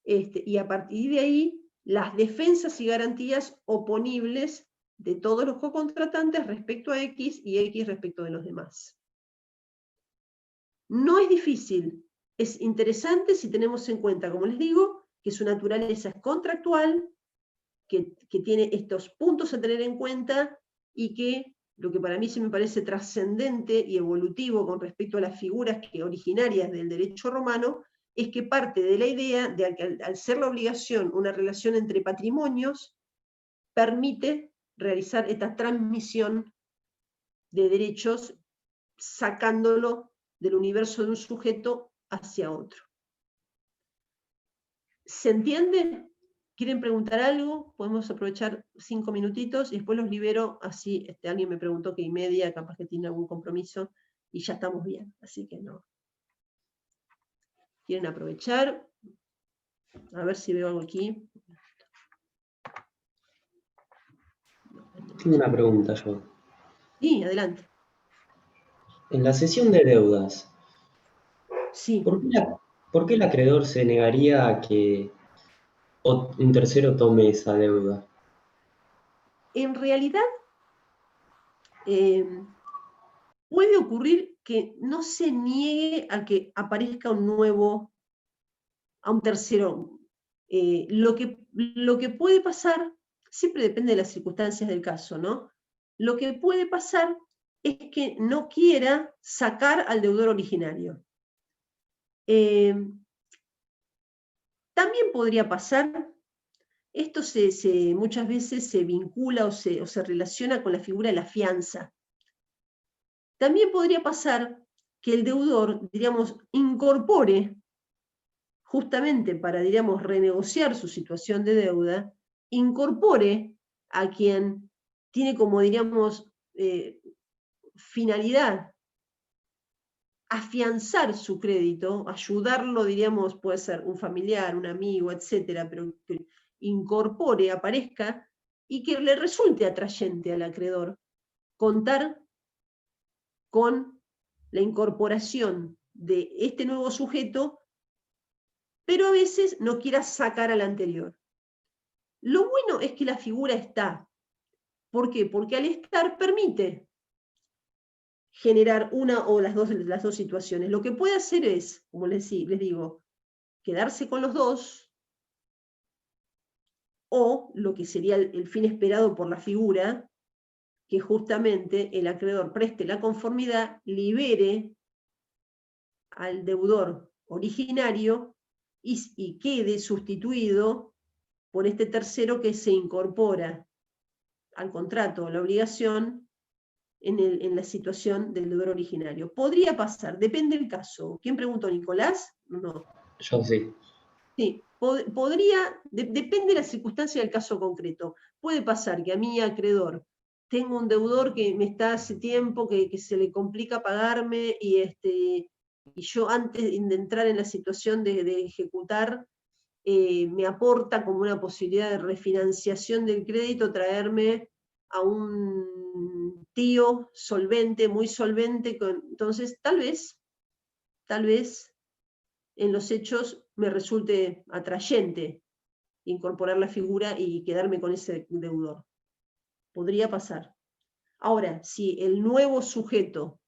y a partir de ahí las defensas y garantías oponibles de todos los cocontratantes respecto a X y X respecto de los demás. No es difícil, es interesante si tenemos en cuenta, como les digo, que su naturaleza es contractual, que tiene estos puntos a tener en cuenta y que lo que para mí se me parece trascendente y evolutivo con respecto a las figuras originarias del derecho romano, es que parte de la idea de que al ser la obligación una relación entre patrimonios, permite realizar esta transmisión de derechos sacándolo del universo de un sujeto hacia otro. ¿Se entiende? ¿Quieren preguntar algo? Podemos aprovechar 5 minutitos y después los libero, así alguien me preguntó que y media, capaz que tiene algún compromiso, y ya estamos bien, así que no. ¿Quieren aprovechar? A ver si veo algo aquí. Tengo una pregunta yo. Sí, adelante. En la cesión de deudas, Sí. ¿por qué el acreedor se negaría a que un tercero tome esa deuda? En realidad, puede ocurrir que no se niegue a que aparezca a un tercero. Lo que puede pasar, siempre depende de las circunstancias del caso, ¿no? Lo que puede pasar es que no quiera sacar al deudor originario. También podría pasar, esto muchas veces se vincula o se relaciona con la figura de la fianza. También podría pasar que el deudor, diríamos, incorpore, justamente para, diríamos, renegociar su situación de deuda, incorpore a quien tiene como, diríamos, finalidad afianzar su crédito, ayudarlo, diríamos, puede ser un familiar, un amigo, etcétera, pero que incorpore, aparezca, y que le resulte atrayente al acreedor contar con la incorporación de este nuevo sujeto, pero a veces no quiera sacar al anterior. Lo bueno es que la figura está. ¿Por qué? Porque al estar permite generar una o las dos situaciones. Lo que puede hacer es, como les digo, quedarse con los dos, o lo que sería el fin esperado por la figura, que justamente el acreedor preste la conformidad, libere al deudor originario y quede sustituido por este tercero que se incorpora al contrato o la obligación en la situación del deudor originario. Podría pasar, depende del caso. ¿Quién preguntó, Nicolás? No. Yo sí. Sí, podría, depende de la circunstancia del caso concreto. Puede pasar que a mí, acreedor, tengo un deudor que me está hace tiempo, que se le complica pagarme, y yo antes de entrar en la situación de ejecutar, me aporta como una posibilidad de refinanciación del crédito traerme a un tío solvente, muy solvente, entonces tal vez en los hechos me resulte atrayente incorporar la figura y quedarme con ese deudor. Podría pasar. Ahora, si el nuevo sujeto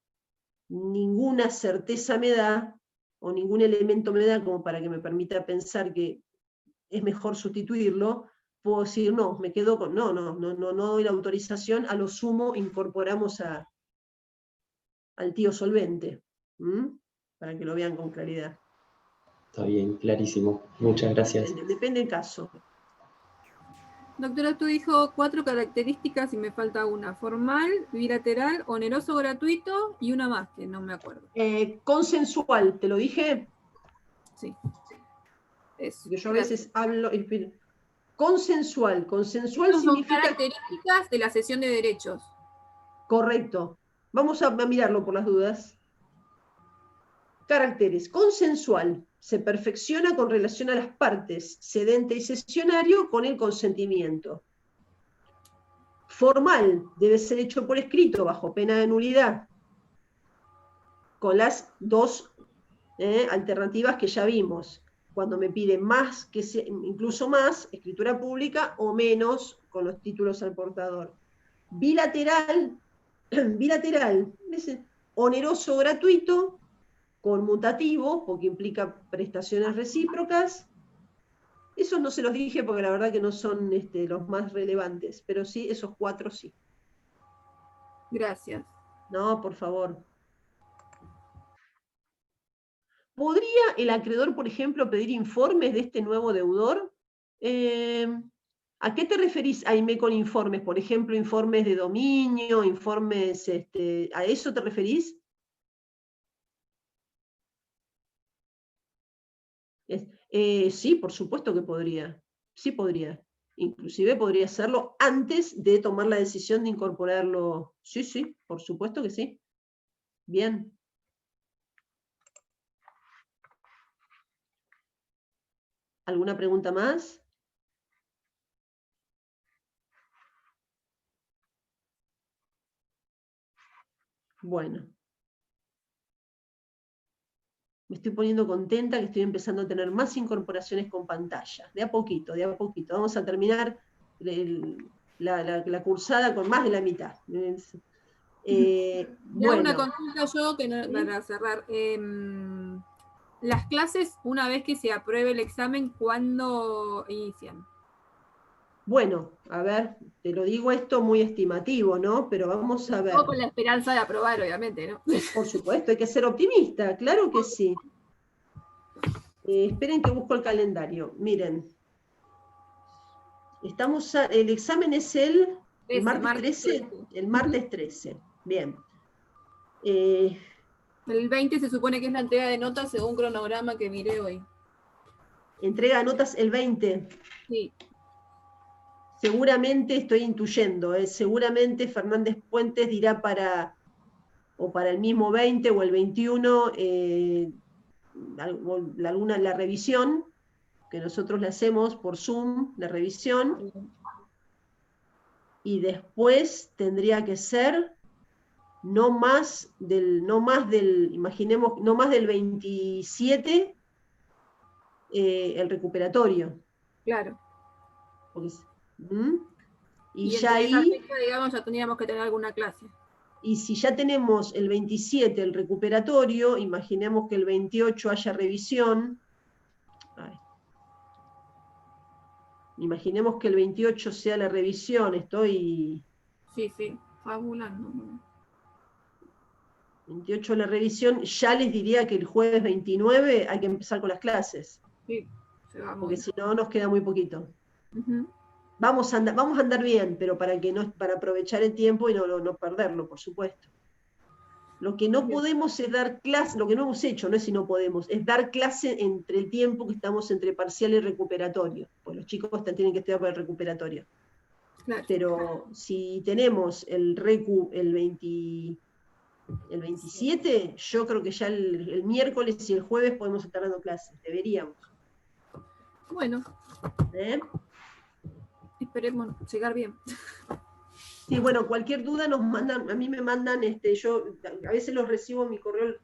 ninguna certeza me da, o ningún elemento me da como para que me permita pensar que es mejor sustituirlo, puedo decir, no, me quedo con, no doy la autorización, a lo sumo incorporamos al tío solvente, para que lo vean con claridad. Está bien, clarísimo. Muchas gracias. Depende del caso. Doctora, tú dijo 4 características y me falta una: formal, bilateral, oneroso, gratuito y una más que no me acuerdo. Consensual, ¿te lo dije? Sí. Porque yo a veces hablo. Consensual Son significa. Características de la cesión de derechos. Correcto. Vamos a mirarlo por las dudas. Caracteres. Consensual. Se perfecciona con relación a las partes, cedente y cesionario, con el consentimiento. formal debe ser hecho por escrito bajo pena de nulidad, con las dos alternativas que ya vimos. Cuando me piden más, incluso más, escritura pública, o menos con los títulos al portador. Bilateral, oneroso gratuito, conmutativo, porque implica prestaciones recíprocas. Esos no se los dije porque la verdad que no son los más relevantes, pero sí, esos 4 sí. Gracias. No, por favor. ¿Podría el acreedor, por ejemplo, pedir informes de este nuevo deudor? ¿A qué te referís, Aimé, con informes? Por ejemplo, informes de dominio, informes, ¿a eso te referís? Sí, por supuesto que podría. Sí podría. Inclusive podría hacerlo antes de tomar la decisión de incorporarlo. Sí, sí, por supuesto que sí. Bien. ¿Alguna pregunta más? Bueno. Me estoy poniendo contenta que estoy empezando a tener más incorporaciones con pantalla. De a poquito, de a poquito. Vamos a terminar la cursada con más de la mitad. Bueno. Una consulta yo para cerrar. Las clases, una vez que se apruebe el examen, ¿cuándo inician? Bueno, a ver, te lo digo esto muy estimativo, ¿no? Pero vamos a ver. O con la esperanza de aprobar, obviamente, ¿no? Por supuesto, hay que ser optimista, claro que sí. Esperen que busco el calendario. Miren. El examen es el martes 13. El martes 13. Bien. El 20 se supone que es la entrega de notas según cronograma que miré hoy. Entrega de notas el 20. Sí. Seguramente, estoy intuyendo, seguramente Fernández Puentes dirá para el mismo 20 o el 21 la revisión, que nosotros le hacemos por Zoom, la revisión, y después tendría que ser no más del 27 el recuperatorio. Claro. Y ya ahí, esa fecha, digamos, ya tendríamos que tener alguna clase. Y si ya tenemos el 27 el recuperatorio, imaginemos que el 28 haya revisión. Imaginemos que el 28 sea la revisión, estoy... Sí, fabulando. 28 la revisión, ya les diría que el jueves 29 hay que empezar con las clases. Sí, porque si no nos queda muy poquito. Vamos a andar bien, pero para aprovechar el tiempo y no perderlo, por supuesto. Lo que no podemos es dar clase, lo que no hemos hecho, no es si no podemos, es dar clase entre el tiempo que estamos entre parcial y recuperatorio, pues los chicos tienen que estudiar para el recuperatorio. Claro. Pero si tenemos el 27, yo creo que ya el miércoles y el jueves podemos estar dando clases, deberíamos. Bueno. Esperemos llegar bien. Sí, bueno, cualquier duda nos mandan, a mí me mandan, yo a veces los recibo en mi correo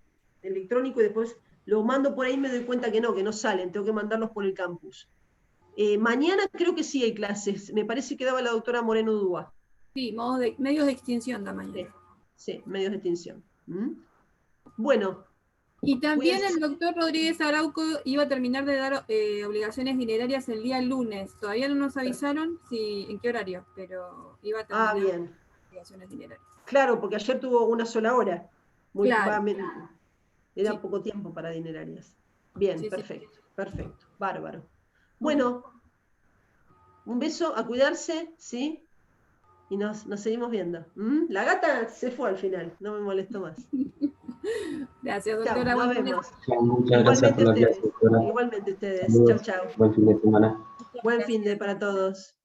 electrónico y después los mando por ahí y me doy cuenta que no salen, tengo que mandarlos por el campus. Mañana creo que sí hay clases, me parece que daba la doctora Moreno Dúa. Sí, medios de extinción también. Sí, medios de extinción. Bueno. Y también el doctor Rodríguez Arauco iba a terminar de dar obligaciones dinerarias el día lunes. Todavía no nos avisaron en qué horario, pero iba a terminar bien. Obligaciones dinerarias. Claro, porque ayer tuvo una sola hora. Claro. Era poco tiempo para dinerarias. Bien, perfecto, perfecto, bárbaro. Bueno, un beso, a cuidarse, ¿sí? Y nos seguimos viendo. La gata se fue al final, no me molestó más. Gracias, doctora. Nos vemos. Muchas gracias por la clase, doctora. Igualmente ustedes. Chau, chau. Buen fin de semana. Buen fin de para todos.